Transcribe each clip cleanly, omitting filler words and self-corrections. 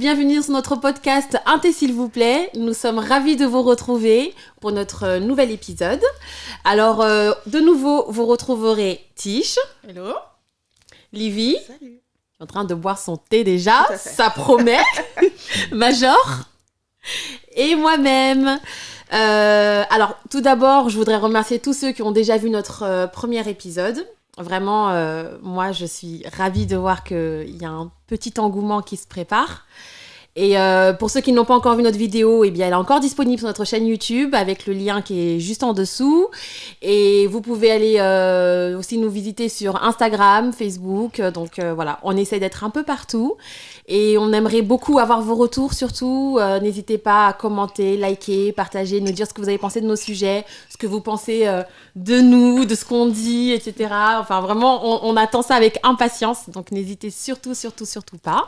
bienvenue sur notre podcast Un thé s'il vous plaît. Nous sommes ravis de vous retrouver pour notre nouvel épisode. Alors, de nouveau, vous retrouverez Tish. Hello. Livy. Salut. En train de boire son thé déjà, ça promet. Major. Et moi-même. Alors, tout d'abord, je voudrais remercier tous ceux qui ont déjà vu notre premier épisode. Vraiment, moi, je suis ravie de voir qu'il y a un petit engouement qui se prépare. Et pour ceux qui n'ont pas encore vu notre vidéo, eh bien, elle est encore disponible sur notre chaîne YouTube avec le lien qui est juste en dessous. Et vous pouvez aller aussi nous visiter sur Instagram, Facebook. Donc voilà, on essaie d'être un peu partout. Et on aimerait beaucoup avoir vos retours surtout. N'hésitez pas à commenter, liker, partager, nous dire ce que vous avez pensé de nos sujets, ce que vous pensez de nous, de ce qu'on dit, etc. Enfin vraiment, on attend ça avec impatience. Donc n'hésitez surtout pas.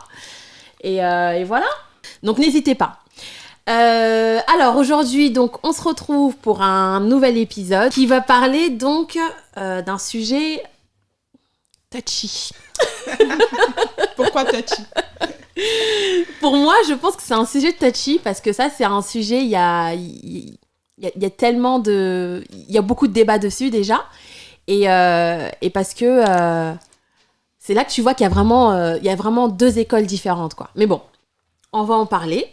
Et voilà. Donc n'hésitez pas. Alors aujourd'hui, donc on se retrouve pour un nouvel épisode qui va parler donc d'un sujet touchy. Pourquoi touchy? Pour moi, je pense que c'est un sujet touchy parce que ça, c'est un sujet, il y a tellement de... Il y a beaucoup de débats dessus déjà. Et parce que c'est là que tu vois qu'il y a vraiment deux écoles différentes, quoi. Mais bon, on va en parler.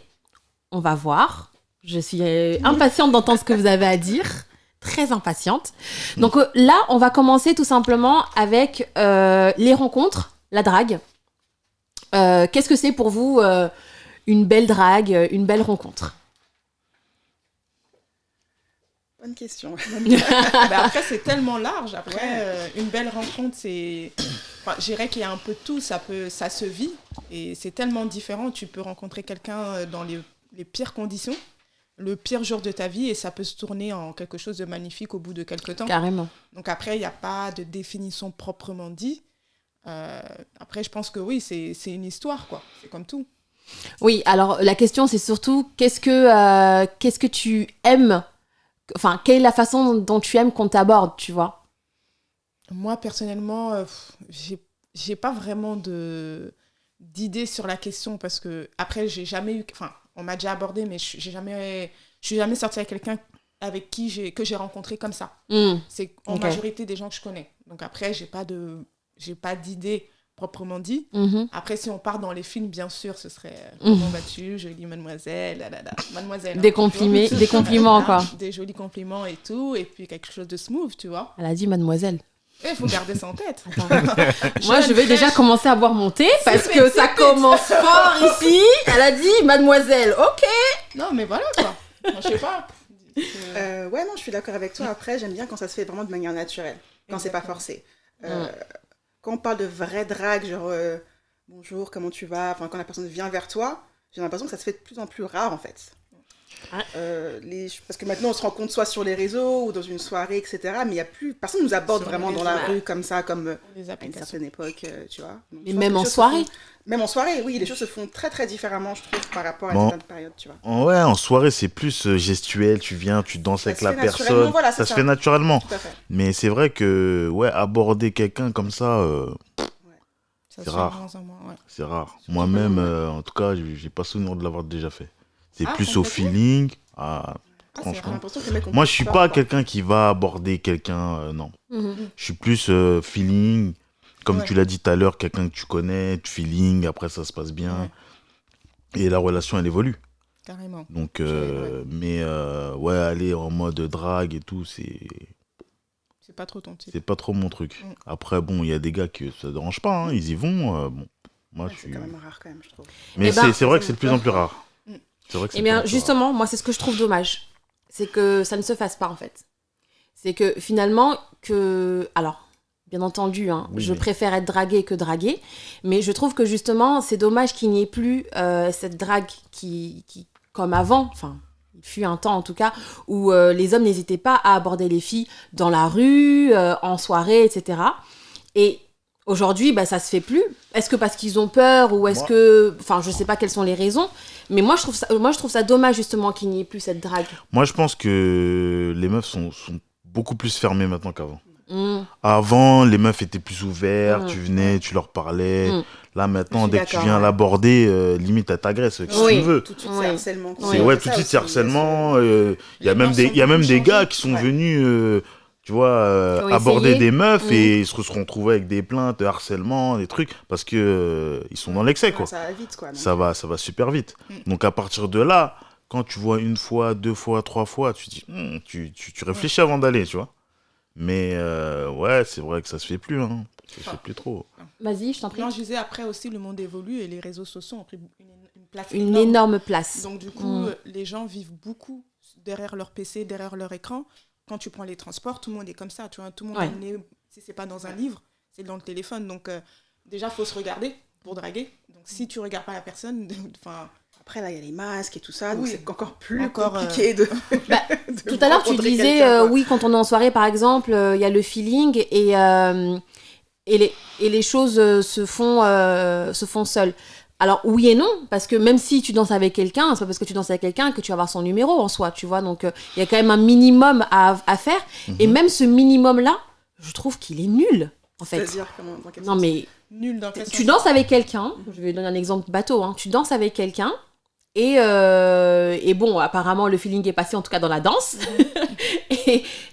On va voir. Je suis impatiente d'entendre ce que vous avez à dire. Très impatiente. Donc là, on va commencer tout simplement avec les rencontres, la drague. Qu'est-ce que c'est pour vous une belle drague, une belle rencontre? Bonne question. Après, c'est tellement large. Après, une belle rencontre, c'est... Enfin, je dirais qu'il y a un peu de tout. Ça se vit. Et c'est tellement différent. Tu peux rencontrer quelqu'un dans les pires conditions, le pire jour de ta vie, et ça peut se tourner en quelque chose de magnifique au bout de quelques temps. Carrément. Donc après, il n'y a pas de définition proprement dit. Après, je pense que oui, c'est une histoire, quoi. C'est comme tout. Oui, alors la question, c'est surtout qu'est-ce que tu aimes? Enfin, quelle est la façon dont tu aimes qu'on t'aborde, tu vois? Moi, personnellement, j'ai pas vraiment d'idée sur la question parce que, après, j'ai jamais eu... Enfin, on m'a déjà abordé, mais je suis jamais sortie avec quelqu'un avec que j'ai rencontré comme ça. C'est en majorité des gens que je connais. Donc après, j'ai pas d'idée proprement dit. Après, si on part dans les films, bien sûr, ce serait comment vas-tu, jolie mademoiselle, mademoiselle. Des compliments, quoi. Des jolis compliments et tout, et puis quelque chose de smooth, tu vois. Elle a dit mademoiselle. Il faut garder ça en tête. Moi, je vais déjà commencer à boire mon thé parce que ça commence fort ici. Elle a dit mademoiselle, ok. Non, mais voilà, quoi. Moi, je sais pas. Ouais, non, je suis d'accord avec toi. Après, j'aime bien quand ça se fait vraiment de manière naturelle, quand c'est pas forcé. Quand on parle de vraie drague, genre bonjour, comment tu vas, enfin quand la personne vient vers toi, j'ai l'impression que ça se fait de plus en plus rare en fait. Parce que maintenant on se rencontre soit sur les réseaux ou dans une soirée, etc. Mais il y a plus, personne nous aborde vraiment dans la rue comme ça, comme à une certaine époque, tu vois. Donc, mais même en soirée. Même en soirée, oui, les choses se font très très différemment, je trouve, par rapport à une certaine période, tu vois. Ouais, en soirée, c'est plus gestuel, tu viens, tu danses avec la personne, voilà, ça se fait naturellement. Tout à fait. Mais c'est vrai que, ouais, aborder quelqu'un comme ça, Ça c'est rare. Ouais. C'est rare. Moi-même, en tout cas, j'ai pas souvenir de l'avoir déjà fait. C'est plus au feeling. Franchement. Moi, je suis pas quelqu'un qui va aborder quelqu'un, non. Je suis plus feeling. Comme tu l'as dit tout à l'heure, quelqu'un que tu connais, feeling, après ça se passe bien. Et la relation, elle évolue. Carrément. Donc, mais ouais, aller en mode drague et tout, c'est pas trop ton type. C'est pas trop mon truc. Après, bon, il y a des gars que ça dérange pas, ils y vont. Bon, moi, je suis... C'est quand même rare, quand même, je trouve. Mais c'est vrai que c'est de plus en plus rare. Eh bien, justement, moi, c'est ce que je trouve dommage. C'est que ça ne se fasse pas, en fait. C'est que, finalement, alors, bien entendu, je préfère être draguée que draguée, mais je trouve que, justement, c'est dommage qu'il n'y ait plus cette drague qui, comme avant, enfin, il fut un temps, en tout cas, où les hommes n'hésitaient pas à aborder les filles dans la rue, en soirée, etc. Et aujourd'hui, ça se fait plus. Est-ce que parce qu'ils ont peur ou est-ce que... Enfin, je sais pas quelles sont les raisons. Mais moi, je trouve ça dommage, justement, qu'il n'y ait plus cette drague. Moi, je pense que les meufs sont beaucoup plus fermées maintenant qu'avant. Avant, les meufs étaient plus ouvertes, tu venais, tu leur parlais. Là, maintenant, dès que tu viens l'aborder, limite, elle t'agresse, si tu veux. Tout de suite, c'est harcèlement. Tout de suite, c'est harcèlement. Il y a même des gars qui sont venus, tu vois, aborder des meufs et ils se seront retrouvés avec des plaintes, harcèlement, des trucs, parce que ils sont dans l'excès, quoi. Ça va vite, quoi. Ça va super vite. Donc, à partir de là, quand tu vois 1 fois, 2 fois, 3 fois, tu dis, tu réfléchis avant d'aller, tu vois. Mais ouais, c'est vrai que ça se fait plus, hein. Ça se fait plus trop. Vas-y, je t'en prie. Non, je disais, après aussi, le monde évolue et les réseaux sociaux ont pris une place Une énorme place. Donc, du coup, les gens vivent beaucoup derrière leur PC, derrière leur écran. Quand tu prends les transports, tout le monde est comme ça. Tu vois, tout le monde est, si c'est pas dans un livre, c'est dans le téléphone. Donc, déjà, il faut se regarder pour draguer. Donc, si tu regardes pas la personne, enfin... Après, là, il y a les masques et tout ça, donc c'est encore plus compliqué de... Tout à l'heure, tu disais, oui, quand on est en soirée, par exemple, il y a le feeling et les choses se font seules. Alors, oui et non, parce que même si tu danses avec quelqu'un, c'est pas parce que tu danses avec quelqu'un que tu vas avoir son numéro en soi, tu vois. Donc, il y a quand même un minimum à faire. Et même ce minimum-là, je trouve qu'il est nul, en fait. C'est-à-dire, dans quel sens ? Mais nul dans quel sens ? Tu danses avec quelqu'un, je vais donner un exemple bateau, hein. Tu danses avec quelqu'un, et bon, apparemment, le feeling est passé, en tout cas dans la danse.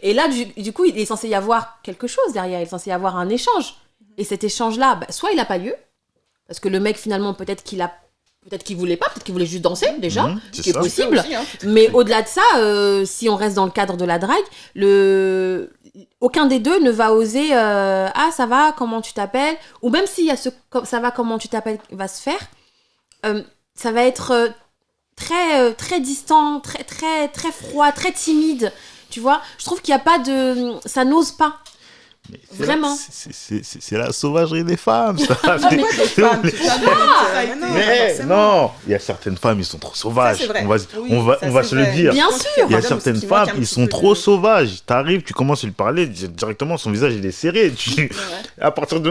et là, du coup, il est censé y avoir quelque chose derrière, il est censé y avoir un échange. Et cet échange-là, soit il n'a pas lieu, parce que le mec, finalement, peut-être qu'il voulait pas, peut-être qu'il voulait juste danser, déjà, ce qui est possible. Aussi, hein. Mais au-delà de ça, si on reste dans le cadre de la drague, aucun des deux ne va oser ah, ça va, comment tu t'appelles ? Ou même s'il y a ça va, comment tu t'appelles va se faire, ça va être très, très distant, très, très, très froid, très timide. Tu vois ? Je trouve qu'il n'y a pas de... Ça n'ose pas. Vraiment. C'est la sauvagerie des femmes, ça. Mais non, il y a certaines femmes, ils sont trop sauvages. On va se le dire. Bien sûr. Il y a certaines femmes, ils sont trop sauvages. T'arrives, tu commences à lui parler, directement son visage il est serré. À partir de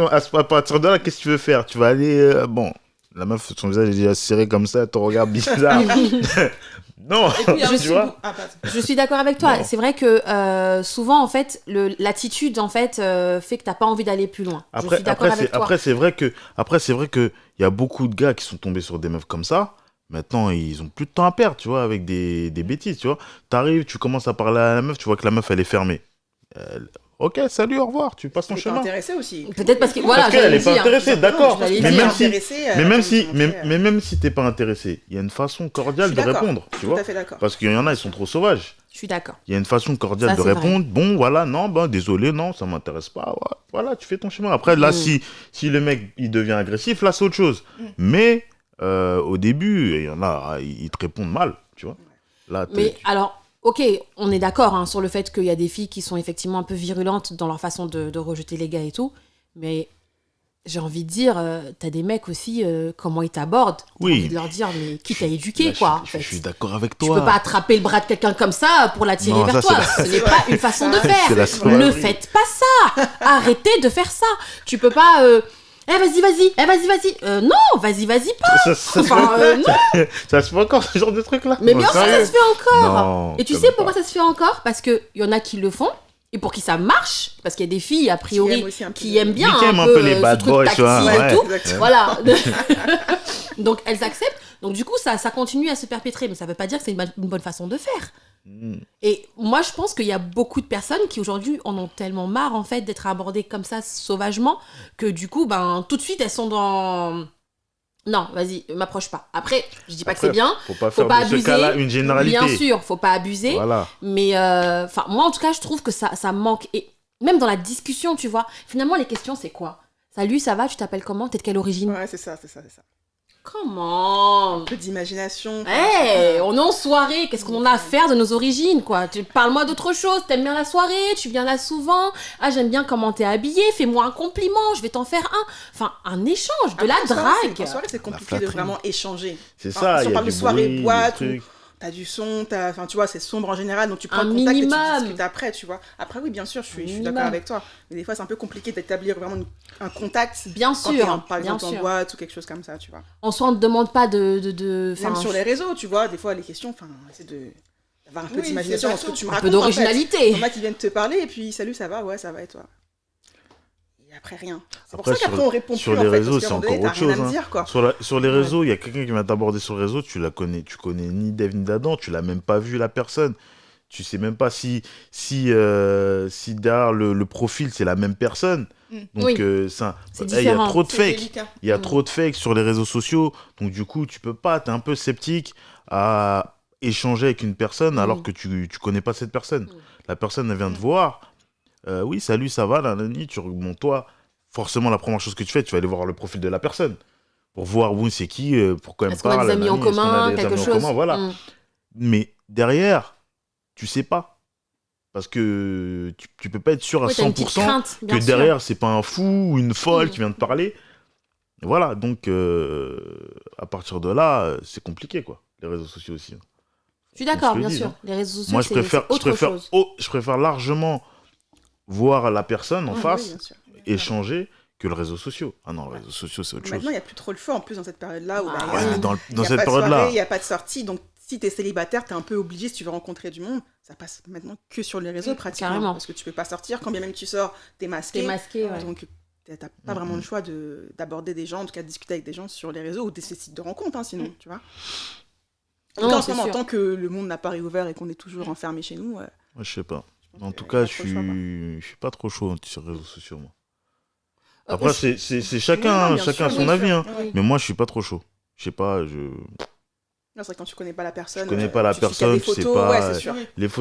là, qu'est-ce que tu veux faire ? Tu vas aller bon. La meuf, son visage est déjà serré comme ça, elle te regarde bizarre. Non, je suis d'accord avec toi. Non. C'est vrai que souvent, en fait, l'attitude, en fait, fait que t'as pas envie d'aller plus loin. Je suis d'accord avec toi. Après, c'est vrai que y a beaucoup de gars qui sont tombés sur des meufs comme ça. Maintenant, ils ont plus de temps à perdre, tu vois, avec des bêtises, tu vois. T'arrives, tu commences à parler à la meuf, tu vois que la meuf, elle est fermée. Ok, salut, au revoir, tu passes ton chemin. Elle est pas intéressée aussi. Peut-être parce qu'elle est pas intéressée, d'accord. Mais même si t'es pas intéressé, il y a une façon cordiale de répondre, tu vois. Tout à fait d'accord. Parce qu'il y en a, ils sont trop sauvages. Je suis d'accord. Il y a une façon cordiale de répondre. Bon, voilà, non, désolé, non, ça m'intéresse pas. Ouais, voilà, tu fais ton chemin. Après, là, si le mec, il devient agressif, là, c'est autre chose. Mais au début, il y en a, ils te répondent mal, tu vois. Là, alors... Ok, on est d'accord hein, sur le fait qu'il y a des filles qui sont effectivement un peu virulentes dans leur façon de rejeter les gars et tout, mais j'ai envie de dire, t'as des mecs aussi, comment ils t'abordent, t'as envie de leur dire, mais qui t'a éduqué, quoi. Je suis d'accord avec toi. Tu peux pas attraper le bras de quelqu'un comme ça pour l'attirer vers toi, ce n'est pas une façon de faire. Ne faites pas ça, arrêtez de faire ça. Tu peux pas... vas-y. Non, vas-y pas. Ça se fait encore ce genre de truc là. Mais bien sûr, ça se fait encore. Non, et tu sais pourquoi ça se fait encore ? Parce qu'il y en a qui le font. Et pour qui ça marche, parce qu'il y a des filles, a priori, qui aiment bien un peu les bad boys, et tout. Voilà. Donc, elles acceptent. Donc, du coup, ça continue à se perpétrer. Mais ça ne veut pas dire que c'est une bonne façon de faire. Et moi, je pense qu'il y a beaucoup de personnes qui, aujourd'hui, en ont tellement marre, en fait, d'être abordées comme ça, sauvagement, que du coup, tout de suite, elles sont dans... Non, vas-y, m'approche pas. Après, je dis pas que c'est bien. Faut pas abuser. De ce cas-là une généralité. Bien sûr, faut pas abuser. Voilà. Mais moi, en tout cas, je trouve que ça manque. Et même dans la discussion, tu vois. Finalement, les questions, c'est quoi ? Salut, ça va ? Tu t'appelles comment ? T'es de quelle origine ? Ouais, c'est ça. Comment ? Un peu d'imagination. On est en soirée. Qu'est-ce qu'on a à faire de nos origines, quoi ? Parle-moi d'autre chose. T'aimes bien la soirée ? Tu viens là souvent ? Ah, j'aime bien comment t'es habillée. Fais-moi un compliment. Je vais t'en faire un. Enfin, un échange, de la drague. En soirée, c'est compliqué de vraiment échanger. C'est ça. Si on parle de soirée, boîte, t'as du son, tu vois, c'est sombre en général, donc tu prends le contact et tu discutes après, tu vois. Après, oui, bien sûr, je suis d'accord avec toi. Mais des fois, c'est un peu compliqué d'établir vraiment un contact. Bien sûr. Par exemple, en boîte ou quelque chose comme ça, tu vois. En soi, on ne demande pas de... Même sur les réseaux, tu vois, des fois, les questions, c'est Avoir un peu d'imagination dans ce que tu me racontes. Un peu d'originalité. Il y en a qui viennent te parler et puis salut, ça va, ouais, ça va et toi. Et après, rien. C'est pour ça qu'après, on répond sur plus. Les réseaux, c'est encore autre chose. Sur les réseaux, il y a quelqu'un qui vient t'aborder sur le réseau, tu connais ni d'Ève ni d'Adam, tu l'as même pas vu la personne. Tu sais même pas si derrière le profil, c'est la même personne. Donc, il y a trop de fake. Il y a trop de fake sur les réseaux sociaux. Donc, du coup, tu peux pas. Tu es un peu sceptique à échanger avec une personne alors que tu connais pas cette personne. La personne, elle vient te voir. Oui, salut, ça va, toi, forcément, la première chose que tu fais, tu vas aller voir le profil de la personne pour voir où c'est qui, pourquoi elle me parle. Est-ce qu'on a des amis en commun, quelque chose. Voilà. Mais derrière, tu sais pas. Parce que tu peux pas être sûr à 100% que derrière, c'est pas un fou ou une folle qui vient te parler. Voilà, donc à partir de là, c'est compliqué, quoi, les réseaux sociaux aussi. Je suis d'accord, bien sûr. Les réseaux sociaux, moi, je préfère largement voir la personne en face, échanger, que le réseau social. Ah non, les réseaux sociaux, c'est autre chose. Maintenant, il n'y a plus trop le choix, en plus, dans cette période-là. Dans cette période-là. Il n'y a pas de sortie, donc si tu es célibataire, tu es un peu obligé, si tu veux rencontrer du monde, ça passe maintenant que sur les réseaux, pratiquement. Carrément. Parce que tu peux pas sortir, quand bien même tu sors, tu es masqué. Ouais. Donc, tu n'as pas vraiment le choix d'aborder des gens, en tout cas de discuter avec des gens sur les réseaux ou des sites de rencontres, sinon, tu vois. En ce moment, tant que le monde n'a pas réouvert et qu'on est toujours enfermé chez nous... je sais pas. En tout cas, je suis pas trop chaud sur les réseaux sociaux, moi. Après, c'est chacun son avis, hein. Mais moi, je suis pas trop chaud. Je sais pas, Non, c'est vrai, quand tu connais pas la personne. Tu connais pas la personne, tu sais pas. Ouais, c'est sûr.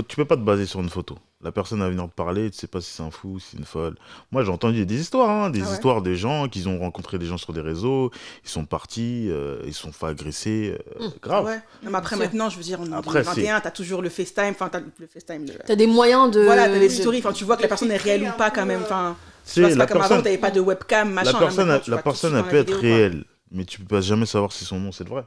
Tu peux pas te baser sur une photo. La personne va venir te parler, tu sais pas si c'est un fou, si c'est une folle. Moi, j'ai entendu des histoires, histoires des gens qui ont rencontré des gens sur des réseaux, ils sont partis, ils se sont fait agresser, grave. Ouais. Non, mais après, maintenant, je veux dire, en 2021, t'as toujours le FaceTime, T'as des moyens de. Voilà, t'as des stories, tu vois que la personne est réelle ou pas quand même. C'est pas comme avant, t'avais pas de webcam, machin. La personne, elle peut être réelle, mais tu peux jamais savoir si son nom, c'est le vrai.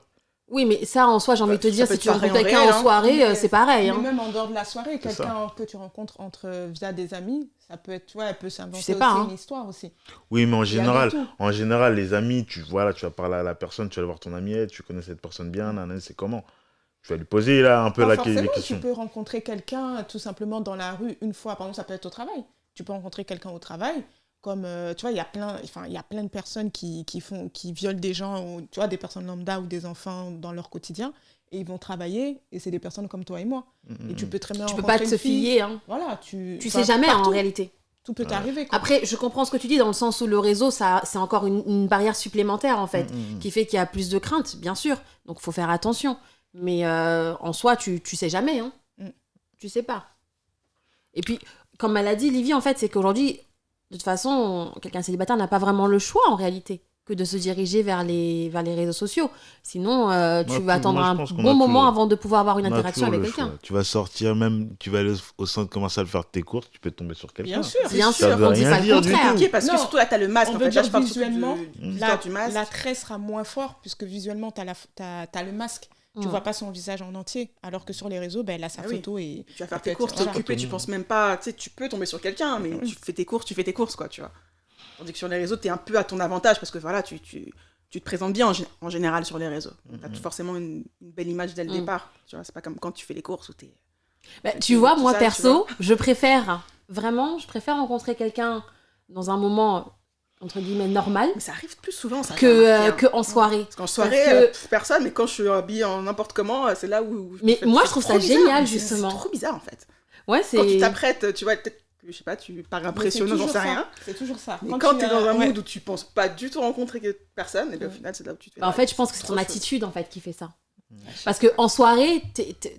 Oui, mais ça, en soi, j'ai envie de te dire, si tu rencontres quelqu'un en soirée, c'est pareil. Mais même en dehors de la soirée, quelqu'un que tu rencontres via des amis, ça peut être, elle peut s'inventer une histoire aussi. Oui, mais en général, les amis, tu vas parler à la personne, tu vas aller voir ton ami, tu connais cette personne bien, c'est comment ? Tu vas lui poser là un peu la question. Tu peux rencontrer quelqu'un tout simplement dans la rue une fois, par exemple, ça peut être au travail. Tu peux rencontrer quelqu'un au travail. Comme, tu vois, il y a plein de personnes qui violent des gens, ou, tu vois, des personnes lambda ou des enfants dans leur quotidien, et ils vont travailler, et c'est des personnes comme toi et moi. Et tu peux très bien rencontrer une fille. Tu peux pas te fier, hein. Voilà, tu sais jamais, en réalité. Tout peut t'arriver, quoi. Après, je comprends ce que tu dis, dans le sens où le réseau, c'est encore une barrière supplémentaire, en fait, qui fait qu'il y a plus de crainte, bien sûr. Donc, il faut faire attention. Mais en soi, tu sais jamais, hein. Tu sais pas. Et puis, comme elle a dit, Livy, en fait, c'est qu'aujourd'hui... De toute façon, quelqu'un célibataire n'a pas vraiment le choix, en réalité, que de se diriger vers les réseaux sociaux. Sinon, tu vas attendre un bon moment avant de pouvoir avoir une interaction avec quelqu'un. Tu vas sortir, même, tu vas aller au centre commencer à faire tes courses, tu peux tomber sur quelqu'un. Bien sûr, on dit pas le contraire. Parce que surtout là, tu as le masque. On veut dire visuellement, l'attrait sera moins fort, puisque visuellement, tu as le masque. Tu vois pas son visage en entier, alors que sur les réseaux, elle a sa photo et... Tu vas faire tes courses, t'es occupé, tu penses même pas... Tu sais, tu peux tomber sur quelqu'un, mais tu fais tes courses, quoi, tu vois. Tandis que sur les réseaux, t'es un peu à ton avantage, parce que voilà, tu te présentes bien en général sur les réseaux. T'as forcément une belle image dès le départ, tu vois. C'est pas comme quand tu fais les courses où t'es... tu vois, moi, perso, je préfère rencontrer quelqu'un dans un moment... entre guillemets normal, mais ça arrive plus souvent ça que en soirée. Parce qu'en soirée, personne, mais quand je suis habillée en n'importe comment, c'est là où mais moi je trouve ça génial, justement. C'est trop bizarre en fait. Ouais, c'est... Quand tu t'apprêtes, tu vois, peut-être, je sais pas, tu parais impressionnant, j'en sais rien. C'est toujours ça. Mais quand t'es dans un mood où tu penses pas du tout rencontrer personne, et bien au final c'est là où tu te fais... en fait, je pense que c'est ton attitude en fait qui fait ça. Parce qu'en soirée,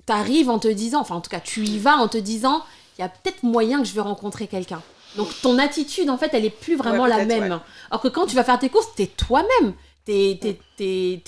t'arrives en te disant, enfin en tout cas tu y vas en te disant, il y a peut-être moyen que je vais rencontrer quelqu'un. Donc ton attitude, en fait, elle est plus vraiment la même. Ouais. Alors que quand tu vas faire tes courses, t'es toi-même. T'es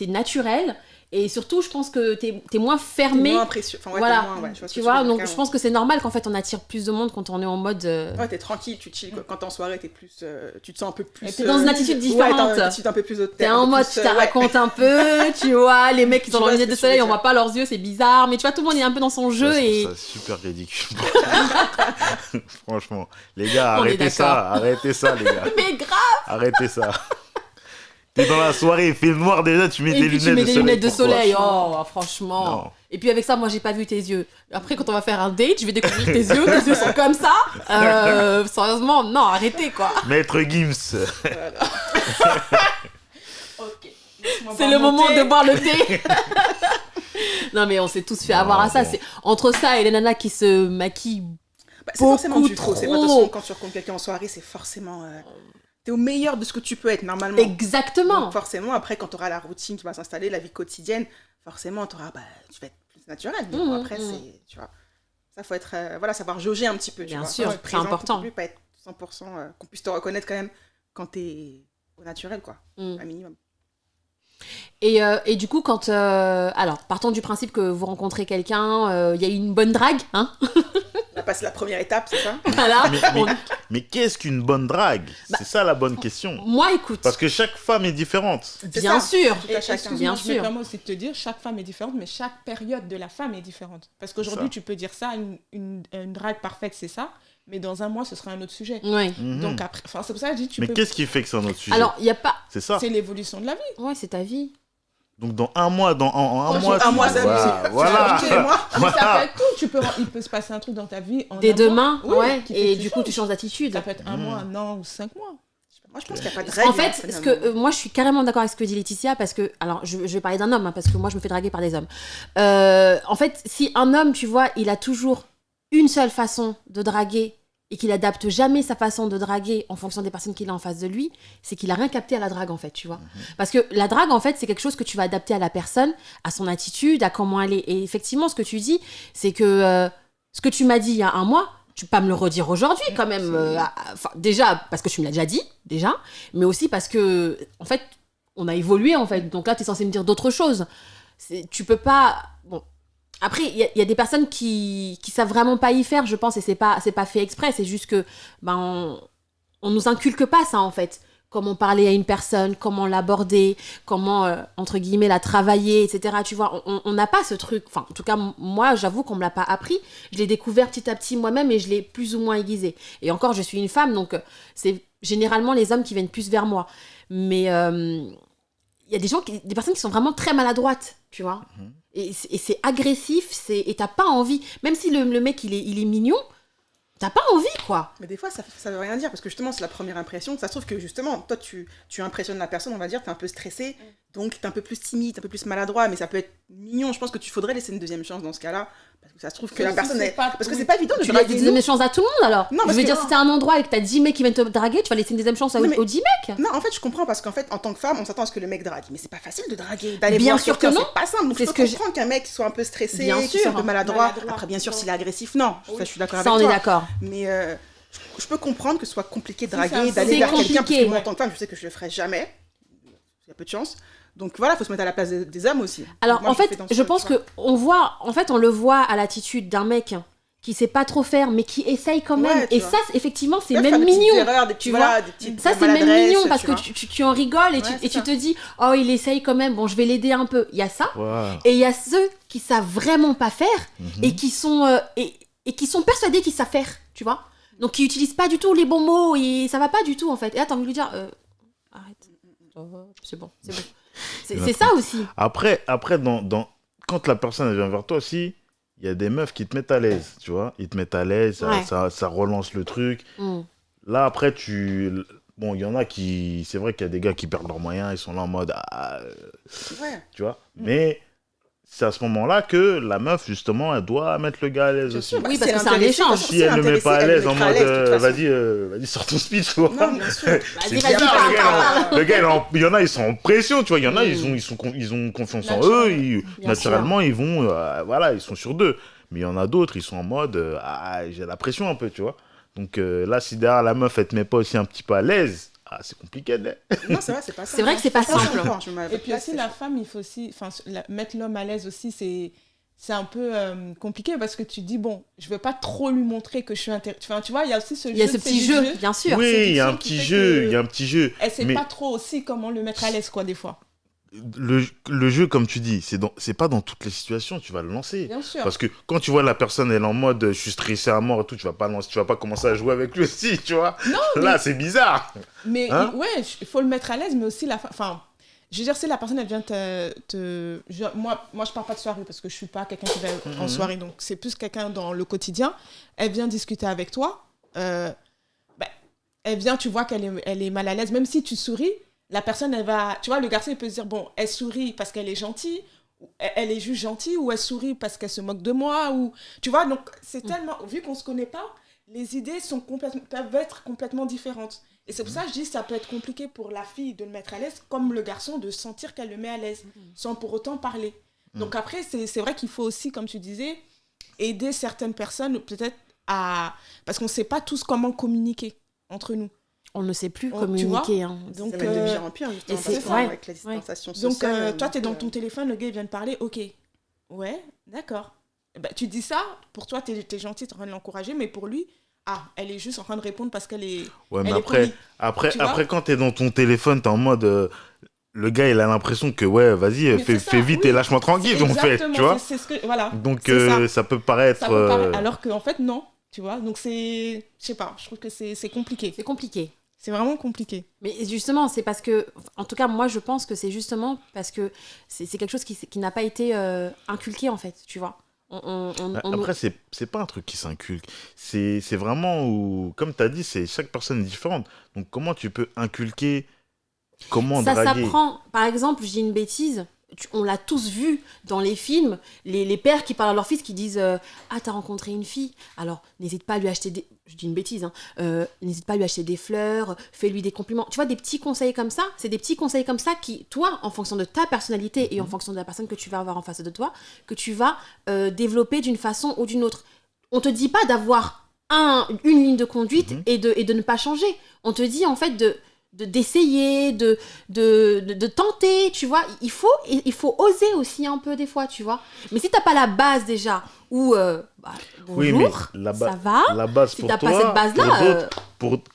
naturel. Et surtout, je pense que t'es moins fermé. T'es moins précieux. Enfin, voilà. Tu vois, donc je pense que c'est normal qu'en fait, on attire plus de monde quand on est en mode... Ouais, t'es tranquille, tu chill. Quand t'es en soirée, t'es plus... tu te sens un peu plus... T'es dans une attitude différente. Ouais, t'as une attitude un peu plus haute. T'es en mode, tu te racontes un peu, tu vois, les mecs qui sont dans les lunettes de soleil, on voit pas leurs yeux, c'est bizarre. Mais tu vois, tout le monde est un peu dans son jeu et... C'est super ridicule. Franchement. Les gars, arrêtez ça, les gars. Mais grave. Arrêtez ça. T'es dans la soirée, il fait noir déjà, tu mets des lunettes de soleil. Tu mets des lunettes de soleil, Pourquoi? oh, franchement. Non. Et puis avec ça, moi, j'ai pas vu tes yeux. Après, quand on va faire un date, je vais découvrir tes yeux sont comme ça. Sérieusement, non, arrêtez, quoi. Maître Gims. Ok. C'est le moment de boire le thé. Non, mais on s'est tous fait avoir à ça. Bon. C'est entre ça et les nanas qui se maquillent. C'est forcément du trop. trop. C'est pas de toute façon, quand tu rencontres quelqu'un en soirée, c'est forcément... T'es au meilleur de ce que tu peux être, normalement. Exactement. Donc, forcément, après, quand t'auras la routine qui va s'installer, la vie quotidienne, forcément, tu vas être plus naturel. Mais bon, après, c'est... Tu vois, ça, faut être... savoir jauger un petit peu, tu Bien vois. sûr, Être c'est présent, important. Plus, pas être 100%... qu'on puisse te reconnaître quand même quand t'es au naturel, quoi. Un minimum. Et du coup, quand... alors, partons du principe que vous rencontrez quelqu'un, il y a eu une bonne drague, hein. On a passé la première étape, c'est ça? Voilà. Mais qu'est-ce qu'une bonne drague? C'est ça la bonne question. Moi, écoute. Parce que chaque femme est différente. Bien sûr. Tout à chacun. Bien Je me sûr. permets aussi de te dire, chaque femme est différente, mais chaque période de la femme est différente. Parce qu'aujourd'hui, tu peux dire ça, une drague parfaite, c'est ça, mais dans un mois, ce sera un autre sujet. Oui. Donc après, c'est pour ça que je dis, Mais qu'est-ce qui fait que c'est un autre sujet? Alors, il n'y a pas... C'est ça. c'est l'évolution de la vie. Ouais, c'est ta vie. Donc dans un mois, en un mois, un mois, ça voilà. Mais ça peut être tout. Il peut se passer un truc dans ta vie en Dès un demain, mois. Oui, ouais. qui fait que Et du coup, tu changes d'attitude. Ça peut être un mois, un an ou 5 mois. Moi, je pense qu'il n'y a pas de règle. En fait, moi, je suis carrément d'accord avec ce que dit Laetitia, parce que, alors, je vais parler d'un homme, hein, parce que moi, je me fais draguer par des hommes. En fait, si un homme, tu vois, il a toujours une seule façon de draguer et qu'il adapte jamais sa façon de draguer en fonction des personnes qu'il a en face de lui, c'est qu'il a rien capté à la drague, en fait, tu vois. Parce que la drague, en fait, c'est quelque chose que tu vas adapter à la personne, à son attitude, à comment elle est. Et effectivement, ce que tu dis, c'est que ce que tu m'as dit il y a un mois, tu peux pas me le redire aujourd'hui quand même. Déjà, parce que tu me l'as déjà dit, déjà, mais aussi parce que, en fait, on a évolué, en fait. Donc là, tu es censé me dire d'autres choses. Tu peux pas... Bon. Après, il y a des personnes qui savent vraiment pas y faire, je pense, et c'est pas fait exprès. C'est juste que on nous inculque pas ça, en fait. Comment parler à une personne, comment l'aborder, comment, entre guillemets, la travailler, etc. Tu vois, on n'a pas ce truc. Enfin, en tout cas, moi, j'avoue qu'on me l'a pas appris. Je l'ai découvert petit à petit moi-même et je l'ai plus ou moins aiguisé. Et encore, je suis une femme, donc c'est généralement les hommes qui viennent plus vers moi. Mais il y a des personnes qui sont vraiment très maladroites, tu vois. Et c'est agressif, et t'as pas envie. Même si le mec, il est mignon, t'as pas envie, quoi. Mais des fois, ça veut rien dire, parce que justement, c'est la première impression. Ça se trouve que justement, toi, tu impressionnes la personne, on va dire, t'es un peu stressé, donc t'es un peu plus timide, un peu plus maladroit, mais ça peut être mignon. Je pense que tu faudrait laisser une deuxième chance dans ce cas-là, parce que ça se trouve que la personne est... Parce que c'est pas évident de Tu laisses draguer une deuxième chance à tout le monde, alors. Non, je veux dire, si t'es à un endroit et que t'as 10 mecs qui viennent te draguer, tu vas laisser une deuxième chance aux 10 mecs. Non, en fait, je comprends, parce qu'en fait, en tant que femme, on s'attend à ce que le mec drague. Mais c'est pas facile de draguer, d'aller Bien voir sûr quelqu'un, que non. c'est pas simple. Donc je peux comprendre qu'un mec soit un peu stressé, Bien qu'il sûr. soit un peu maladroit. Après, bien sûr, s'il est agressif, non. Ça, je suis d'accord avec Ça, toi. on est d'accord. Mais je peux comprendre que ce soit compliqué de C'est draguer, ça, d'aller c'est vers quelqu'un, parce compliqué. que moi, en tant que femme, je sais que je le ferai jamais. Il y a peu de chance. Donc voilà, il faut se mettre à la place des hommes aussi. Alors, Moi, en fait, fais dans je ce- pense tu vois. on le voit à l'attitude d'un mec qui sait pas trop faire, mais qui essaye quand même. Ouais, tu Et vois. ça, effectivement, c'est Ouais, faire même des petites mignon. erreurs, des tu petits, vois. voilà, des petites Ça, c'est même maladresses, mignon parce tu que vois. tu en rigoles et, Ouais, et c'est tu te dis, oh, il essaye quand même, bon, je vais l'aider un peu. Il y a ça. Ouais. Et il y a ceux qui savent vraiment pas faire et qui sont qui sont persuadés qu'ils savent faire, tu vois. Donc qui utilisent pas du tout les bons mots et ça va pas du tout en fait. Et là t'as envie de lui dire arrête. C'est bon. C'est ça aussi. Après quand la personne elle vient vers toi aussi, il y a des meufs qui te mettent à l'aise, tu vois. Ils te mettent à l'aise, Ouais. ça relance le truc. Mm. Là, après, bon, il y en a qui... C'est vrai qu'il y a des gars qui perdent leurs moyens, ils sont là en mode... Ouais. tu vois. Mais c'est à ce moment-là que la meuf, justement, elle doit mettre le gars à l'aise Bien aussi. sûr, bah, Oui, si parce elle que est c'est un intéressée, échange. de toute façon, Si elle ne met pas à elle l'aise le en mettra à mode l'aise, de toute façon. vas-y, sors ton speech, tu vois. Non, bien sûr. Vas-y, C'est vas-y, bizarre, parle, le gars, parle. le gars, il y en a, ils sont en pression, tu vois. Il y en a, ils ont confiance en eux. Bien Naturellement, ils vont, voilà, ils sont sur d'eux. Mais il y en a d'autres, ils sont en mode, j'ai la pression un peu, tu vois. Donc là, si derrière la meuf, elle te met pas aussi un petit peu à l'aise, c'est compliqué. Non, c'est vrai, c'est pas simple. C'est vrai que c'est pas Je comprends, simple. je comprends, je me- Et puis là, aussi, c'est la chaud. femme, il faut aussi... mettre l'homme à l'aise aussi, c'est un peu compliqué parce que tu dis, bon, je veux pas trop lui montrer que je suis intéressée. Enfin, tu vois, il y a aussi ce Il y a ce petit jeu, bien sûr. Oui, il y a un séduction qui petit fait jeu, que- il y a un petit jeu. Elle sait Mais pas trop aussi comment le mettre à l'aise, quoi, des fois. le jeu, comme tu dis, c'est pas dans toutes les situations, tu vas le lancer. Bien sûr. Parce que quand tu vois la personne, elle est en mode, je suis stressé à mort et tout, tu vas pas commencer à jouer avec lui aussi, tu vois. Non, Là, c'est bizarre. mais Hein ouais, il faut le mettre à l'aise, mais aussi la femme... Enfin, je veux dire, si la personne, elle vient moi, je parle pas de soirée parce que je suis pas quelqu'un qui va en soirée, donc c'est plus quelqu'un dans le quotidien. Elle vient discuter avec toi. Elle vient, tu vois qu'elle est mal à l'aise. Même si tu souris, la personne, elle va... Tu vois, le garçon, il peut se dire, bon, elle sourit parce qu'elle est gentille, elle est juste gentille, ou elle sourit parce qu'elle se moque de moi, ou... Tu vois, donc c'est tellement... Vu qu'on se connaît pas, les idées peuvent être complètement différentes. Et c'est pour ça que je dis que ça peut être compliqué pour la fille de le mettre à l'aise, comme le garçon de sentir qu'elle le met à l'aise, sans pour autant parler. Donc après, c'est vrai qu'il faut aussi, comme tu disais, aider certaines personnes peut-être à... Parce qu'on ne sait pas tous comment communiquer entre nous. On ne sait plus communiquer. Hein. Donc, c'est même de pire en pire, justement, c'est ça, avec la distanciation sociale. Donc toi, tu es dans ton téléphone, le gars, il vient de parler, ok. Ouais, d'accord. Tu dis ça, pour toi, tu es gentil, tu es en train de l'encourager, mais pour lui... elle est juste en train de répondre parce qu'elle est... Ouais, mais après quand t'es dans ton téléphone, t'es en mode... le gars, il a l'impression que, ouais, vas-y, fais vite et lâche-moi tranquille, donc tu vois. C'est ce que, voilà. Donc, ça peut paraître... alors qu'en fait, non, tu vois. Donc, je sais pas, je trouve que c'est compliqué. C'est compliqué. C'est vraiment compliqué. Mais justement, c'est parce que... En tout cas, moi, je pense que c'est justement parce que c'est quelque chose qui n'a pas été inculqué, en fait, tu vois. Après, c'est pas un truc qui s'inculque. C'est vraiment où, comme tu as dit, chaque personne est différente. Donc, comment tu peux inculquer, comment draguer ? Ça s'apprend. Par exemple, je dis une bêtise, on l'a tous vu dans les films, les pères qui parlent à leur fils, qui disent t'as rencontré une fille, alors n'hésite pas à lui acheter des... Je dis une bêtise, n'hésite pas à lui acheter des fleurs, fais-lui des compliments. Tu vois, des petits conseils comme ça, c'est des petits conseils comme ça qui, toi, en fonction de ta personnalité et en fonction de la personne que tu vas avoir en face de toi, que tu vas développer d'une façon ou d'une autre. On te dit pas d'avoir une ligne de conduite et de ne pas changer. On te dit, en fait, d'essayer, de tenter, tu vois. Il faut oser aussi un peu des fois, tu vois. Mais si t'as pas la base déjà, ou bonjour, ça va. La base si pour t'as toi, pas cette base-là...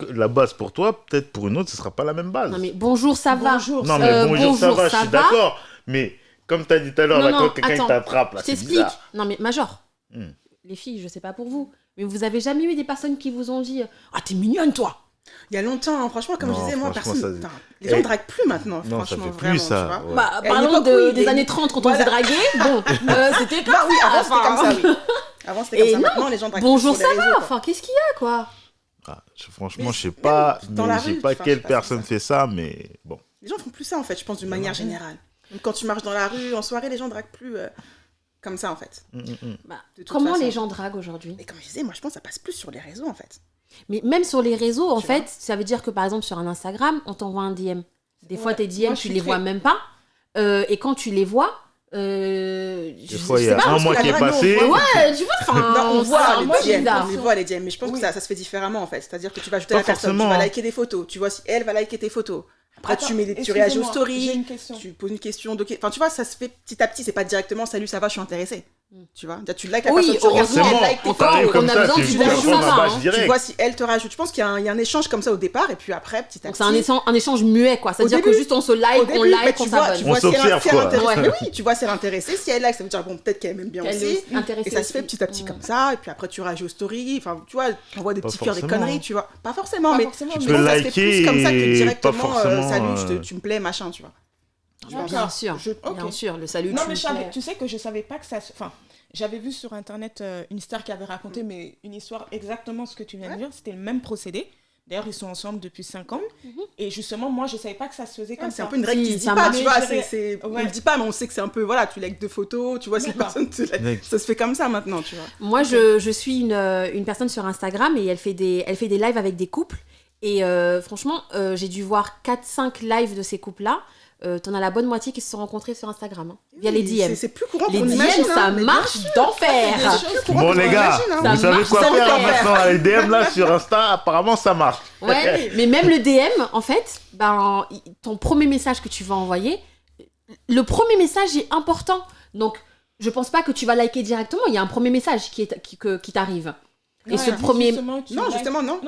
la base pour toi, peut-être pour une autre, ce sera pas la même base. Non mais bonjour, ça va. Non mais bonjour, ça va, je suis d'accord. Mais comme t'as dit tout à l'heure, quand quelqu'un t'attrape, là, c'est bizarre. Non mais Major, les filles, je sais pas pour vous, mais vous avez jamais eu des personnes qui vous ont dit « Ah, t'es mignonne, toi !» Il y a longtemps, hein, franchement, comme je disais, moi, personne... Les gens ne draguent plus maintenant, non, franchement, ça fait vraiment, plus ça, tu vois. ouais. Parlons des années 30, quand on faisait draguer, bon, c'était comme ça. Oui, avant, c'était comme ça, oui. Avant, c'était comme ça. Maintenant, les gens draguent bonjour, plus sur les ça réseaux, va, quoi. enfin, qu'est-ce qu'il y a, quoi? Franchement, je sais pas, quelle je personne fait ça, mais bon. Les gens font plus ça, en fait, je pense, d'une manière générale. Donc, quand tu marches dans la rue, en soirée, les gens draguent plus comme ça, en fait. Comment les gens draguent aujourd'hui? Et comme je disais, moi, je pense que ça passe plus sur les réseaux, en fait. Mais même sur les réseaux, en fait, ça veut dire que, par exemple, sur un Instagram, on t'envoie un DM. Des fois, tes DM, tu les vois même pas. Et quand tu les vois... Des fois, il y a un mois qui est passé. Ouais, tu vois, on voit les DM, mais je pense que ça se fait différemment, en fait. C'est-à-dire que tu vas ajouter la personne, tu vas liker des photos, tu vois si elle va liker tes photos. Après, tu réagis aux stories, tu poses une question. Enfin, tu vois, ça se fait petit à petit, c'est pas directement salut, ça va, je suis intéressée. Tu vois, tu likes la personne, tu like tes photos, on a besoin du bonjour, ça va. Tu vois si elle te rajoute. Je pense qu'il y a un échange comme ça au départ, et puis après, petit à petit. Donc c'est un échange muet, quoi. C'est-à-dire que juste on se like, on s'abonne. On s'observe, quoi. Oui, tu vois si elle est intéressée. Si elle like, ça veut dire bon, peut-être qu'elle m'aime bien aussi. Et ça se fait petit à petit comme ça, et puis après tu réagis aux stories. Enfin, tu vois, on voit des petits cœurs, des conneries, tu vois. Pas forcément, mais tu peux liker comme ça que directement, salut, tu me plais, machin, tu vois. Bien sûr, le salut. Non, mais tu sais que je savais pas que ça... Enfin, j'avais vu sur Internet une star qui avait raconté mais une histoire exactement ce que tu viens de dire. C'était le même procédé. D'ailleurs, ils sont ensemble depuis 5 ans. Et justement, moi, je savais pas que ça se faisait comme ça. C'est un peu une règle qui se dit pas, tu vois. On le dit pas, mais on sait que c'est un peu... Voilà, tu likes 2 photos, tu vois, si la personne te like. Ça se fait comme ça maintenant, tu vois. Moi, je suis une personne sur Instagram et elle fait des lives avec des couples. Et franchement, j'ai dû voir 4-5 lives de ces couples-là. T'en as la bonne moitié qui se sont rencontrés sur Instagram, via les DM. C'est plus courant les DM, ça marche d'enfer. Bon, les gars, vous savez quoi faire maintenant. Les DM là sur Insta, apparemment ça marche. Ouais, mais même le DM, en fait, ton premier message que tu vas envoyer, le premier message est important. Donc, je pense pas que tu vas liker directement. Il y a un premier message qui t'arrive. Et ce premier... Justement, non.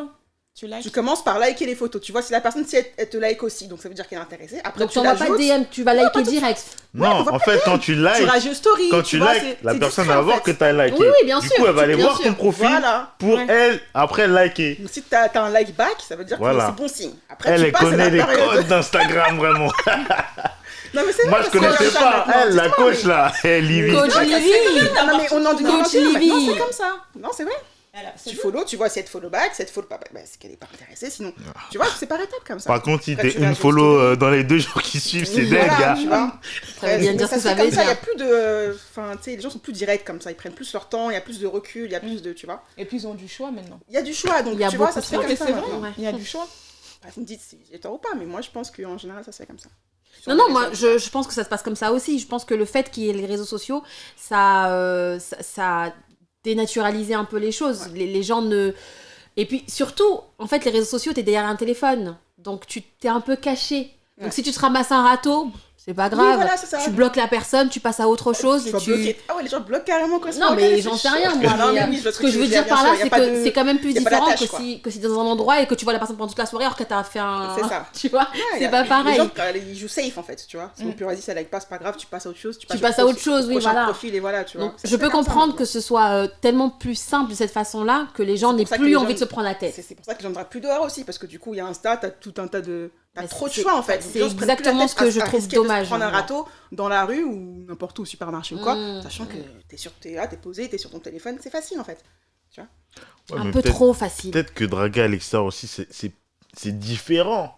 Tu commences par liker les photos. Tu vois si la personne, si elle te like aussi, donc ça veut dire qu'elle est intéressée. Après, donc tu n'envoies pas de DM, tu vas liker direct. Non, en fait, quand tu likes, tu réagis aux stories. Quand tu likes, la personne va voir que tu as liké. Oui, bien sûr. Du coup, elle va aller voir ton profil pour elle, après liker. Donc, si tu as un like back, ça veut dire que c'est bon signe. Après, elle connaît les codes d'Instagram, vraiment. Non, mais c'est Moi, vrai, je connaissais pas. Elle, la coach, là. Livy. Coach Livy. Non, mais on en dit Coach maintenant, Livy. c'est comme ça. Non, c'est vrai. Tu follow, tu vois si elle te follow back, si elle te follow pas back, c'est qu'elle est pas intéressée, sinon, tu vois, c'est par étapes comme ça. Par contre, si Après, t'es tu une réagis follow dans les 2 jours qui suivent, c'est dingue, voilà, gars. tu vois. Ça veut bien dire ce que ça veut Il y a dire. plus de... Enfin, tu sais, les gens sont plus directs comme ça, ils prennent plus leur temps, il y a plus de recul, il y a plus de... Tu vois. Et puis ils ont du choix maintenant. Il y a du choix, donc Il y a tu vois, beaucoup ça se fait de comme choix. ça C'est vrai, maintenant. il y a du choix. Vous me dites si j'ai tort ou pas, mais moi je pense qu'en général ça se fait comme ça. Non, moi, je pense que ça se passe comme ça aussi. Je pense que le fait qu'il y ait les réseaux sociaux, ça a dénaturalisé un peu les choses. Ouais. Les gens ne... Et puis, surtout, en fait, les réseaux sociaux, t'es derrière un téléphone. Donc, tu t'es un peu caché. Donc, Ouais. si tu te ramasses un râteau, c'est pas grave. Oui, voilà, c'est ça. Tu bloques la personne, tu passes à autre chose. Tu Et vas tu... bloquer. Ah ouais, les gens bloquent carrément quand Non, mais j'en sais rien, moi. Non, mais, mais oui, je vois ce que je veux veux dire bien par là, sûr, y a c'est pas que de- c'est quand même plus y a pas différent d'attache, que si dans un endroit et que tu vois la personne pendant toute la soirée alors que t'as fait un... C'est ça. Tu vois, Ouais, c'est pas pareil. Les gens, ils jouent safe en fait, tu vois. Sinon, plus vas-y, ça like pas, c'est pas grave, tu passes à autre chose. Tu passes à autre chose, oui, prochain voilà. profil et voilà, tu vois. Donc, Ça je se peux fait comme ça, comprendre maintenant. que ce soit tellement plus simple de cette façon-là que les gens C'est n'aient pour ça que plus les envie gens- de se prendre la tête. C'est pour ça que j'en aurai plus dehors aussi, parce que du coup, il y a Insta, t'as tout un tas de. T'as Bah, trop de c'est- choix en fait. c'est Les gens se prennent plus la exactement tête ce que je à trouve risquer de se dommage, prendre un moi. râteau dans la rue ou n'importe où, au supermarché ou quoi, Mm. sachant que t'es là, t'es posé, t'es sur ton téléphone, c'est facile en fait. Ouais, Un mais peu peut-être- trop facile. Peut-être que draguer à l'extérieur aussi, c'est différent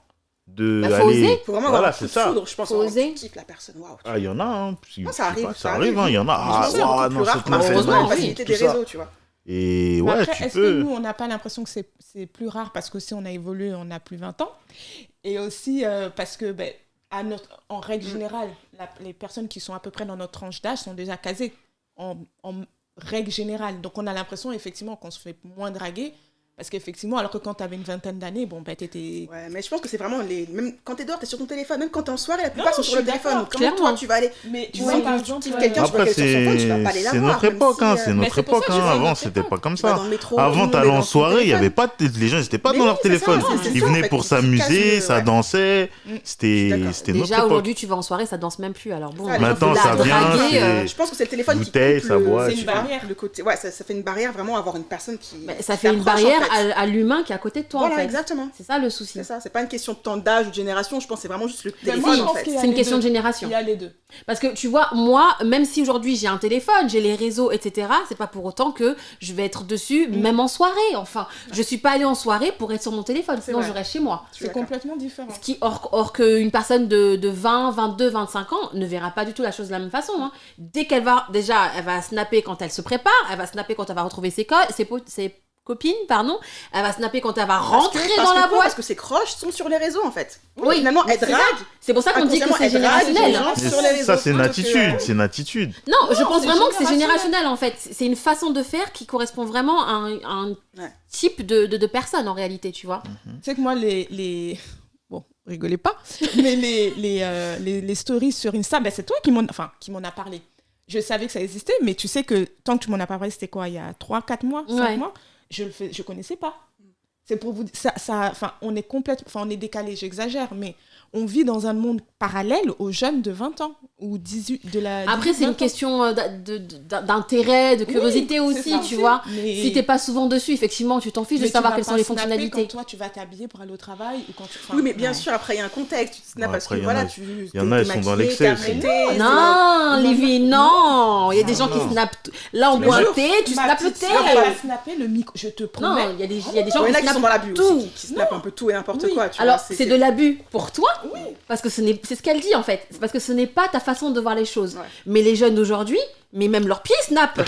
de Bah, faut aller... oser. Faut vraiment Voilà, avoir un coup c'est de ça. foudre, je pense. Faut Vraiment, oser. tu kiffes la personne, waouh. Ah, il y en a, hein. Non, ça arrive, Ça arrive, hein. Il y en a. Je pense Ah, que c'est beaucoup ouah, plus non, rare cette qu'on a meuf, fait elle heureusement, la m'a oui. facilité tout des ça. réseaux, tu vois. Et Mais ouais, après, tu est-ce que peux. nous, on n'a pas l'impression que c'est plus rare parce que si on a évolué, on a plus 20 ans. Et aussi parce que, en règle générale, les personnes qui sont à peu près dans notre tranche d'âge sont déjà casées en règle générale. Donc, on a l'impression, effectivement, qu'on se fait moins draguer. Parce qu'effectivement, alors que quand tu avais une vingtaine d'années, t'étais... Ouais, mais je pense que c'est vraiment même quand t'es dehors, t'es sur ton téléphone, même quand t'es en soirée, la plupart sont je sur le suis téléphone. d'accord, Donc, comment toi, clairement. tu vas aller. Mais tu Ouais, vois, par tu exemple... kiffes quelqu'un, tu vois Après, qu'elle est sur son phone, tu vas pas aller la c'est voir. notre même époque, si, hein. C'est mais notre c'est pour époque, ça que je hein. dis Avant, notre c'était époque. pas comme tu vas ça. dans le métro, tout Avant, le monde t'allais est en dans son soirée, il y téléphone. avait pas... Les gens, ils étaient pas Mais dans oui, leur c'est ça, téléphone. c'est Ils ça, en venaient fait. pour Ils se s'amuser, cassent, ça ouais. dansait. Je suis C'était d'accord. notre Déjà, époque. aujourd'hui, tu vas en soirée, ça danse même plus. Alors bon, Ça, les Maintenant, gens ça la vient, draguer, c'est- je pense que c'est le téléphone bouteille, qui coupe ça boit, c'est une barrière. le côté. Ouais, ça fait une barrière vraiment avoir une personne qui. bah, ça qui fait une t'approche, en barrière fait. à l'humain qui est à côté de toi, Voilà, en fait. exactement. C'est ça le souci. C'est ça, c'est pas une question de temps d'âge ou de génération, je pense que c'est vraiment juste le Mais téléphone moi, je en pense fait. qu'il y a C'est une les question deux. de génération. Il y a les deux. Parce que tu vois, moi, même si aujourd'hui j'ai un téléphone, j'ai les réseaux, etc., c'est pas pour autant que je vais être dessus, même en soirée. Enfin, je suis pas allée en soirée pour être sur mon téléphone, sinon vrai. je reste chez moi. Je suis C'est d'accord. complètement différent. Ce qui, or qu'une personne de 20, 22, 25 ans ne verra pas du tout la chose de la même façon. Hein. Dès qu'elle va, déjà, elle va snapper quand elle se prépare, elle va snapper quand elle va retrouver ses copines, pardon, elle va snapper quand elle va rentrer dans la boîte. Parce que ses croches sont sur les réseaux en fait. Oui, Finalement, elle c'est drague. C'est pour ça qu'on dit que Inconsciemment, c'est elle drague les générationnel. gens Mais sur les réseaux. ça, c'est une Donc, attitude. C'est une attitude. Non, je pense c'est vraiment que c'est générationnel. générationnel en fait. C'est une façon de faire qui correspond vraiment à un Ouais. type de personne en réalité, tu vois. Tu sais que moi, bon, rigolez pas, mais les stories sur Insta, c'est toi qui m'en a parlé. Je savais que ça existait, mais tu sais que tant que tu m'en as pas parlé, c'était quoi, il y a 3-4 mois, 5 Ouais. mois, je connaissais pas. C'est pour vous dire, on est décalé, j'exagère, mais on vit dans un monde parallèle aux jeunes de 20 ans ou 18 de la. Après, 18, c'est une 20 ans. question d'intérêt, de curiosité Oui, aussi, c'est ça tu aussi. vois. Mais- Si t'es pas souvent dessus, effectivement, tu t'en fiches de mais tu savoir vas quelles sont pas les snapper fonctionnalités. Quand toi, tu vas t'habiller pour aller au travail ou quand tu. Oui, mais bien sûr, après, il y a un contexte. Tu te snaps Ouais, parce que après, il y en voilà, a- tu. il y en a, ils sont dans l'excès aussi. Non, Livy, non. Il y a des gens qui Non. snappent. Là, on Tous boit les un jours. thé, tu Ma snappes le petite thé. sœur, elle va snapper le micro, je te promets. Non, il y a des gens Il y qui en a qui sont snappent dans l'abus tout. aussi, qui snappent un peu tout et n'importe quoi. Tu Alors, vois, c'est de l'abus pour toi, parce que c'est ce qu'elle dit en fait. C'est parce que ce n'est pas ta façon de voir les choses. Ouais. Mais les jeunes d'aujourd'hui, mais même leurs pieds snappent.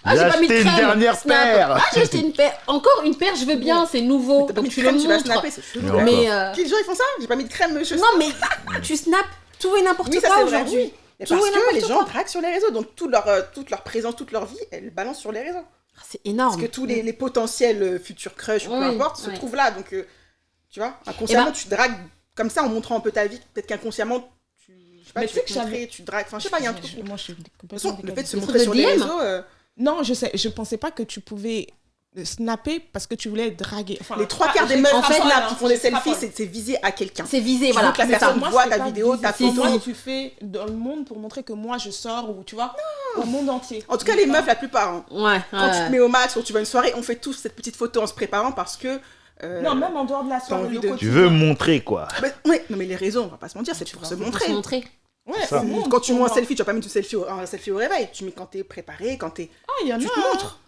Ah, J'ai j'ai pas mis de acheté une crème, dernière snap. paire. Ah, j'ai acheté une paire. Encore une paire, je veux bien, c'est nouveau. T'as pas mis Donc de tu le crème, tu vas montres. snapper, c'est chelou. Mais Mais Puis les gens ils font ça, j'ai pas mis de crème, je non, mais tu snaps tout et n'importe Oui, ça quoi c'est vrai, aujourd'hui. oui. Et Tout parce et que n'importe les gens quoi. draguent sur les réseaux, donc toute leur présence, toute leur vie, elles balancent sur les réseaux. Ah, c'est énorme. Parce que tous les potentiels futurs crushs ou peu Oui, importe se oui. trouvent là. Donc, tu vois, inconsciemment, tu dragues comme ça en montrant un peu ta vie. Peut-être qu'inconsciemment, tu Mais tu tu sais veux que te montrer, j'avais- tu dragues. Enfin, je sais pas, il y a un truc. Moi, je suis De toute complètement façon, le fait de se Des montrer trucs sur de les DM. réseaux, Non, je pensais pas que tu pouvais snapper parce que tu voulais draguer. Enfin, les trois pas- quarts des j'ai- meufs en qui fait, snap, qui font des je selfies, frappe. c'est visé à quelqu'un. C'est visé, Tu voilà. veux que la c'est ça. personne Moi, voit c'est ta pas vidéo, visé. ta C'est photo. moi, tu fais dans le monde pour montrer que moi je sors ou tu vois au monde entier. En tout cas, les meufs, la plupart, hein. Ouais. Quand tu te mets au max ou tu vas à une soirée, on fait tous cette petite photo en se préparant parce que Non, même en dehors de la soirée. Tu veux montrer quoi. Ouais, non mais les réseaux, on va pas se mentir, c'est pour se montrer. Ouais, quand tu montes un selfie, tu vas pas mettre un selfie au réveil. Tu mets quand t'es préparé, quand t'es. Ah, il y en a. Tu te montres.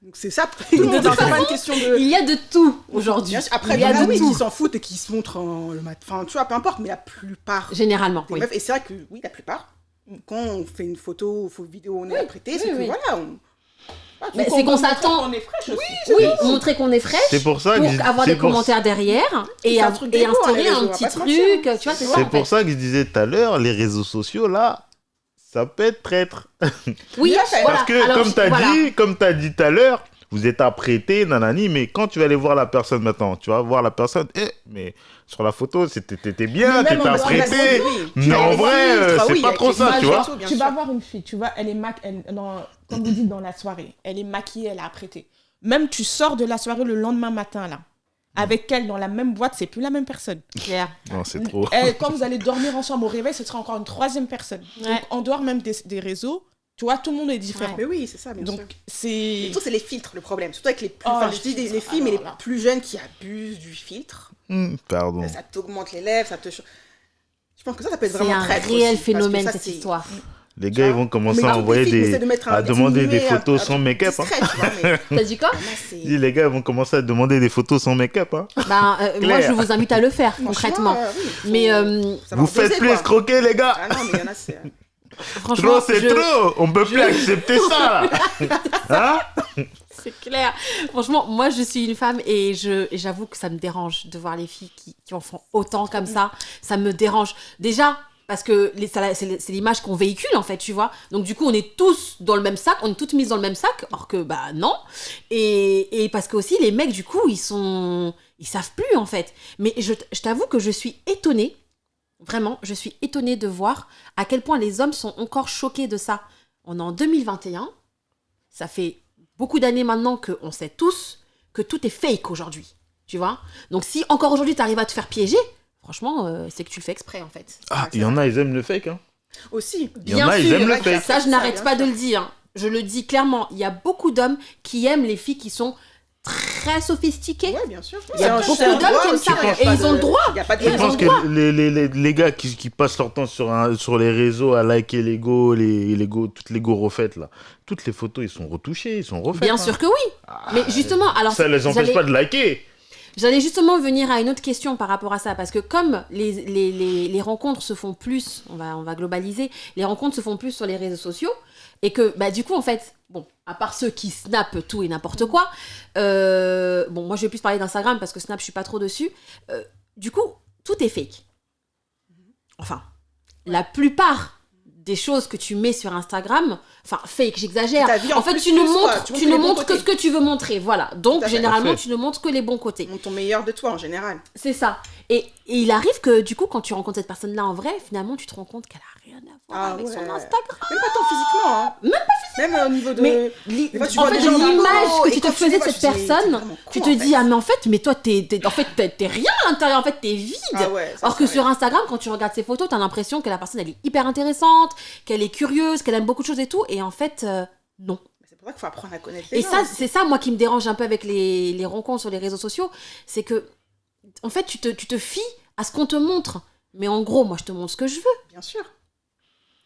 Donc c'est ça. C'est pas une question de. Il y a de tout aujourd'hui. Après, il y en a qui s'en foutent et qui se montrent le matin. Enfin, tu vois, peu importe, mais la plupart. Généralement, oui. Meufs, et c'est vrai que, oui, la plupart, quand on fait une photo, vidéo, on est apprêté, c'est que voilà, mais c'est qu'on s'attend. On est fraîche aussi. Oui, montrer qu'on est fraîche. C'est pour ça pour avoir des commentaires derrière et instaurer un petit truc. Tu vois, c'est pour ça que je disais tout à l'heure, les réseaux sociaux là, ça peut être traître. Oui, parce que comme tu as dit tout à l'heure, vous êtes apprêté, nanani, mais quand tu vas aller voir la personne maintenant, tu vas voir la personne, mais sur la photo, t'étais bien, t'étais apprêté. Mais en vrai, c'est pas trop ça, tu vois. Tu vas voir une fille, tu vois, elle est comme vous dites dans la soirée, elle est maquillée, elle est apprêtée. Même tu sors de la soirée le lendemain matin, là. Avec elle dans la même boîte, c'est plus la même personne. Claire. Non, c'est trop. Quand vous allez dormir ensemble au réveil, ce sera encore une troisième personne. Ouais. Donc, en dehors même des réseaux, tu vois, tout le monde est différent. Ouais. Mais oui, c'est ça, bien sûr. Donc, c'est... Surtout, c'est les filtres, le problème. Surtout avec les plus... je dis les filles, mais les plus jeunes qui abusent du filtre. Pardon. Ça t'augmente les lèvres, ça te... Je pense que ça peut être vraiment très... C'est un réel phénomène, cette histoire. Les gars, ils vont commencer à envoyer à demander des photos sans make-up. T'as dit quoi? Les gars, ils vont commencer à demander des photos sans make-up. Moi, je vous invite à le faire, concrètement. Mais vous faites plus escroquer, les gars. Ah non, mais il y en a, c'est... Franchement, c'est trop. On peut plus accepter ça. Hein? C'est clair. Franchement, moi, je suis une femme et j'avoue que ça me dérange de voir les filles qui en font autant comme ça. Ça me dérange. Déjà... Parce que c'est l'image qu'on véhicule, en fait, tu vois. Donc, du coup, on est tous dans le même sac, on est toutes mises dans le même sac, or que, non. Et parce que aussi, les mecs, du coup, ils savent plus, en fait. Mais je t'avoue que je suis étonnée, vraiment, je suis étonnée de voir à quel point les hommes sont encore choqués de ça. On est en 2021, ça fait beaucoup d'années maintenant qu'on sait tous que tout est fake aujourd'hui, tu vois. Donc, si encore aujourd'hui, tu arrives à te faire piéger, franchement, c'est que tu le fais exprès, en fait. Ah, il y en a, ils aiment le fake, hein. Aussi. Il y en a, ils aiment le fake. Ça, je n'arrête pas de le dire. Je le dis clairement. Il y a beaucoup d'hommes qui aiment les filles qui sont très sophistiquées. Oui, bien sûr. Il y a beaucoup d'hommes qui aiment ça. Et ils ont le droit. Je pense que les gars qui passent leur temps sur les réseaux à liker les go, toutes les go refaites, là. Toutes les photos, ils sont retouchés, ils sont refaits. Bien sûr que oui. Mais justement, alors... Ça les empêche pas de liker. J'allais justement venir à une autre question par rapport à ça, parce que comme les rencontres se font plus, on va globaliser, les rencontres se font plus sur les réseaux sociaux, et que du coup, en fait, bon, à part ceux qui snappent tout et n'importe quoi, moi je vais plus parler d'Instagram parce que Snap, je suis pas trop dessus, du coup, tout est fake. Enfin, la plupart des choses que tu mets sur Instagram, enfin fake, j'exagère. En fait, tu ne montres que ce que tu veux montrer, voilà. Donc généralement, tu ne montres que les bons côtés. Montre ton meilleur de toi en général. C'est ça. Et il arrive que du coup, quand tu rencontres cette personne-là en vrai, finalement, tu te rends compte qu'elle a rien à voir avec son Instagram. Même pas tant physiquement, hein. Même pas physiquement. Même au niveau de. Mais en fait, l'image que tu te faisais de cette personne, tu te dis mais en fait, toi, t'es rien à l'intérieur. En fait, t'es vide. Alors que sur Instagram, quand tu regardes ses photos, t'as l'impression que la personne, elle est hyper intéressante, qu'elle est curieuse, qu'elle aime beaucoup de choses et tout. Et en fait, non. C'est pour ça qu'il faut apprendre à connaître les gens. Et ça, c'est ça, moi, qui me dérange un peu avec les rencontres sur les réseaux sociaux. C'est que, en fait, tu te fies à ce qu'on te montre. Mais en gros, moi, je te montre ce que je veux. Bien sûr.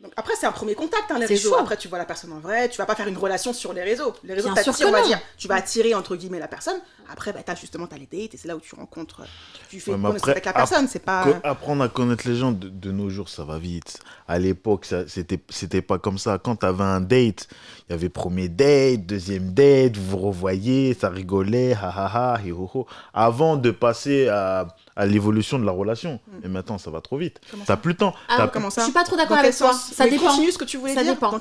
Donc après, c'est un premier contact, les réseaux. Chaud. Après, tu vois la personne en vrai. Tu vas pas faire une relation sur les réseaux. Les réseaux, t'attirent, on va dire. Tu vas attirer, entre guillemets, la personne. Après, t'as les dates et c'est là où tu rencontres. Tu fais connaître avec la personne. C'est pas... Apprendre à connaître les gens de nos jours, ça va vite. À l'époque, c'était pas comme ça. Quand t'avais un date, il y avait premier date, deuxième date, vous vous revoyez, ça rigolait, ha ha ha, hi ho ho. Avant de passer à l'évolution de la relation. Et maintenant, ça va trop vite. T'as plus le temps. Comment ça ? Je suis pas trop d'accord avec toi. Ça dépend. Continue ce que tu voulais dire. Ça dépend.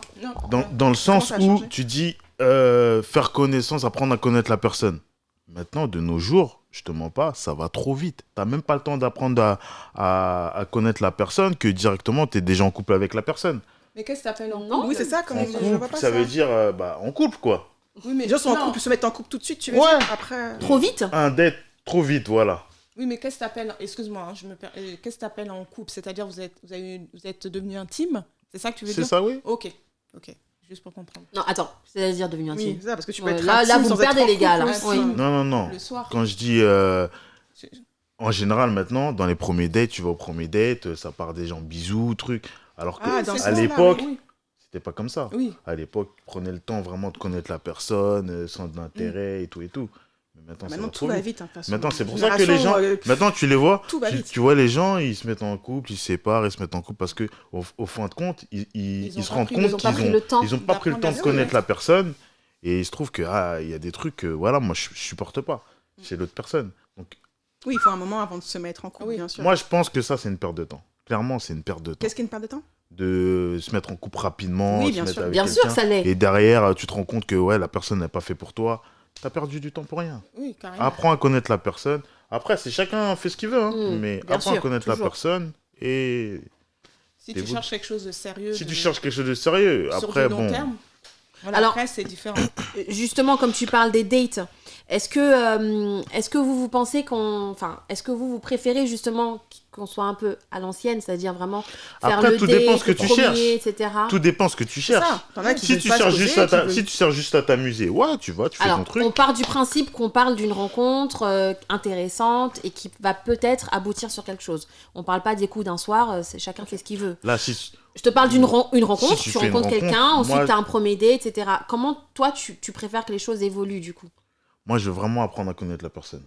Dans le sens où tu dis faire connaissance, apprendre à connaître la personne. Maintenant, de nos jours, je te mens pas, ça va trop vite. T'as même pas le temps d'apprendre à connaître la personne que directement, t'es déjà en couple avec la personne. Mais qu'est-ce que t'appelles en couple ? Oui, c'est ça. En couple, ça veut dire en couple, quoi. Oui, mais les gens sont en couple, se mettent en couple tout de suite, tu veux dire, après... Trop vite ? Un date trop vite, voilà. Oui, mais qu'est-ce que t'appelles... Excuse-moi, qu'est-ce que t'appelles en couple ? C'est-à-dire, vous êtes devenus intimes ? C'est ça que tu veux dire ? C'est ça, oui. Ok. Juste pour comprendre. Non, attends, c'est-à-dire devenu intime. Oui, c'est ça, parce que tu peux être là, intime vous sans perdez être en les gars, là. couple aussi. Oui. Non. Le soir. Quand je dis... en général, maintenant, dans les premiers dates, tu vas au premier date, ça part déjà en bisous, trucs. Alors qu'à l'époque, c'était pas comme ça. Oui. À l'époque, prenez le temps vraiment de connaître la personne, sans de l'intérêt et tout et tout. Mais maintenant tout va vite. Hein, maintenant, c'est pour ça que les gens... Maintenant, tu les vois, tu vois les gens, ils se mettent en couple, ils se séparent, ils se mettent en couple parce qu'au fin de compte, ils se rendent compte qu'ils n'ont pas pris le temps de connaître la personne. Et il se trouve qu'il y a des trucs que moi, je supporte pas chez l'autre personne. Donc, oui, il faut un moment avant de se mettre en couple, bien sûr. Moi, je pense que ça, c'est une perte de temps. Clairement, c'est une perte de temps. Qu'est-ce qui est une perte de temps ? De se mettre en couple rapidement, oui, bien sûr. Bien sûr que ça l'est. Et derrière, tu te rends compte que la personne n'est pas faite pour toi. T'as perdu du temps pour rien. Oui, carrément. Apprends à connaître la personne. Après, c'est chacun fait ce qu'il veut, hein. Mais apprends à connaître la personne et... Si tu cherches quelque chose de sérieux... Si tu cherches quelque chose de sérieux, après, sur du long terme, alors, après, c'est différent. Justement, comme tu parles des dates, est-ce que vous pensez est-ce que vous préférez justement qu'on soit un peu à l'ancienne, c'est-à-dire vraiment faire après, le tout date, dépend ce que le tu premier, cherches. etc. Tout dépend ce que tu cherches. Si tu cherches juste à t'amuser, tu fais ton truc. On part du principe qu'on parle d'une rencontre intéressante et qui va peut-être aboutir sur quelque chose. On parle pas des coups d'un soir, chacun fait ce qu'il veut. Là, je te parle d'une rencontre, tu rencontres quelqu'un, ensuite tu as un premier date, etc. Comment toi tu préfères que les choses évoluent du coup ? Moi, je veux vraiment apprendre à connaître la personne.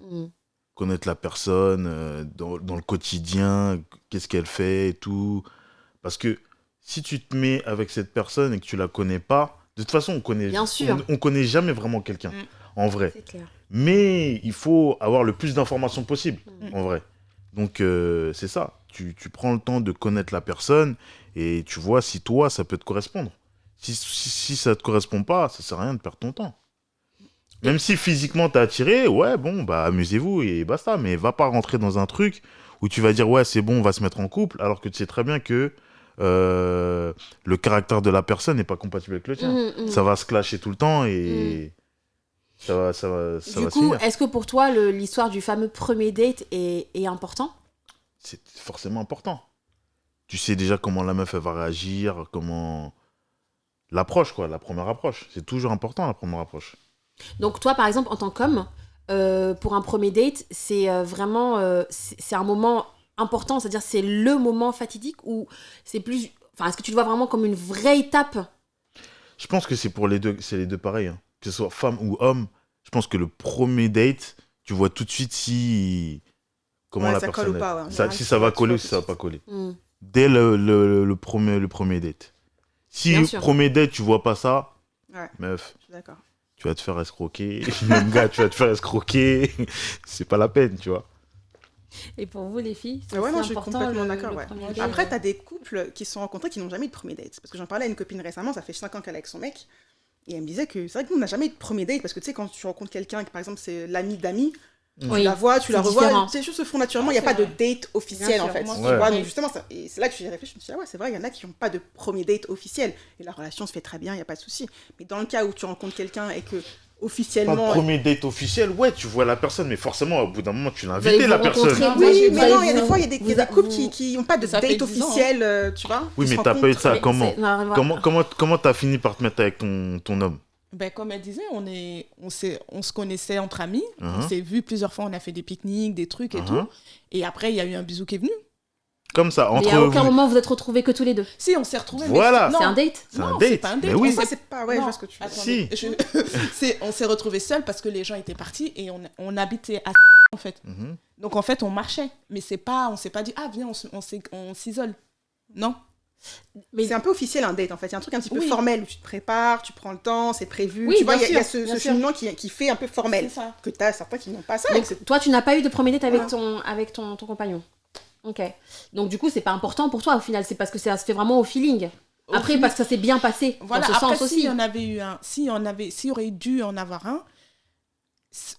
Connaître la personne dans le quotidien, qu'est-ce qu'elle fait et tout. Parce que si tu te mets avec cette personne et que tu la connais pas, de toute façon, on connaît jamais vraiment quelqu'un, en vrai. C'est clair. Mais il faut avoir le plus d'informations possible, en vrai. Donc, c'est ça. Tu prends le temps de connaître la personne et tu vois si toi, ça peut te correspondre. Si ça te correspond pas, ça sert à rien de perdre ton temps. Même si physiquement t'es attiré, amusez-vous et basta. Mais va pas rentrer dans un truc où tu vas dire c'est bon, on va se mettre en couple, alors que tu sais très bien que le caractère de la personne n'est pas compatible avec le tien. Ça va se clasher tout le temps et ça va du coup, est-ce que pour toi, l'histoire du fameux premier date est important ? C'est forcément important. Tu sais déjà comment la meuf elle va réagir, comment... L'approche, la première approche. C'est toujours important, la première approche. Donc toi, par exemple, en tant qu'homme, pour un premier date, c'est vraiment c'est un moment important, c'est-à-dire c'est le moment fatidique ou c'est plus... Enfin, est-ce que tu le vois vraiment comme une vraie étape ? Je pense que c'est les deux pareils. Hein. Que ce soit femme ou homme, je pense que le premier date, tu vois tout de suite comment la personne est. Si ça va coller ou si ça va pas coller. Dès le premier date. Si premier date, tu vois pas ça, meuf... Je suis d'accord. Tu vas te faire escroquer, même gars, tu vas te faire escroquer, c'est pas la peine, tu vois. Et pour vous, les filles, c'est je suis complètement d'accord. Après, tu as des couples qui se sont rencontrés qui n'ont jamais eu de premier date. Parce que j'en parlais à une copine récemment, ça fait 5 ans qu'elle est avec son mec, et elle me disait que c'est vrai que nous, on n'a jamais eu de premier date, parce que tu sais, quand tu rencontres quelqu'un, par exemple, c'est l'ami d'amis, tu la vois, tu la revois, ces choses se font naturellement, il n'y a pas de date officiel, en fait. Tu vois, donc justement, et c'est là que j'ai réfléchi, je me suis dit, c'est vrai, il y en a qui n'ont pas de premier date officiel, et la relation se fait très bien, il n'y a pas de souci. Mais dans le cas où tu rencontres quelqu'un et que officiellement... Pas de premier date officiel, tu vois la personne, mais forcément, au bout d'un moment, tu l'as invité, la personne. Oui, mais non, il y a des fois, il y a des couples qui n'ont pas de date officiel, tu vois. Oui, mais t'as pas eu ça, comment t'as fini par te mettre avec ton homme ? Comme elle disait, on se connaissait entre amis, on s'est vus plusieurs fois, on a fait des pique-niques, des trucs et tout. Et après, il y a eu un bisou qui est venu. Comme ça, entre mais à aucun moment vous êtes retrouvés que tous les deux. Si, on s'est retrouvés. Voilà. C'est un date. C'est pas un date. Mais oui. Ça, c'est pas... Ouais, je vois ce que tu veux dire. Si. On s'est retrouvés seuls parce que les gens étaient partis et on habitait à en fait. Donc en fait, on marchait. Mais on s'est pas dit, viens, on s'isole. Non. Mais c'est un peu officiel un date en fait, il y a un truc un petit peu formel où tu te prépares, tu prends le temps, c'est prévu, oui, tu vois, il y a ce cheminement qui fait un peu formel, que tu as certains qui n'ont pas ça. Donc toi tu n'as pas eu de premier date avec ton compagnon. Ok, donc du coup c'est pas important pour toi au final, c'est parce que ça se fait vraiment au feeling. Après parce que ça s'est bien passé, voilà, dans ce après, sens aussi. S'il y aurait dû en avoir un,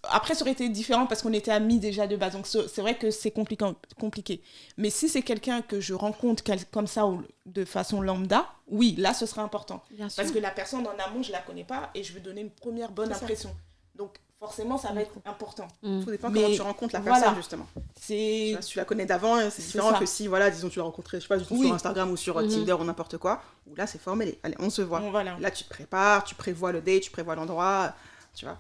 après ça aurait été différent parce qu'on était amis déjà de base, donc c'est vrai que c'est compliqué. Mais si c'est quelqu'un que je rencontre comme ça de façon lambda, oui, là ce serait important. Parce que la personne en amont je la connais pas et je veux donner une première bonne impression. Donc forcément, ça va être important. Tout dépend comment tu rencontres la personne, justement. Si tu la connais d'avant, c'est différent que si, disons, tu l'as rencontré, je sais pas, sur Instagram ou sur Tinder ou n'importe quoi, où là, c'est formé. Allez, on se voit. Là, tu te prépares, tu prévois le date, tu prévois l'endroit, tu vois.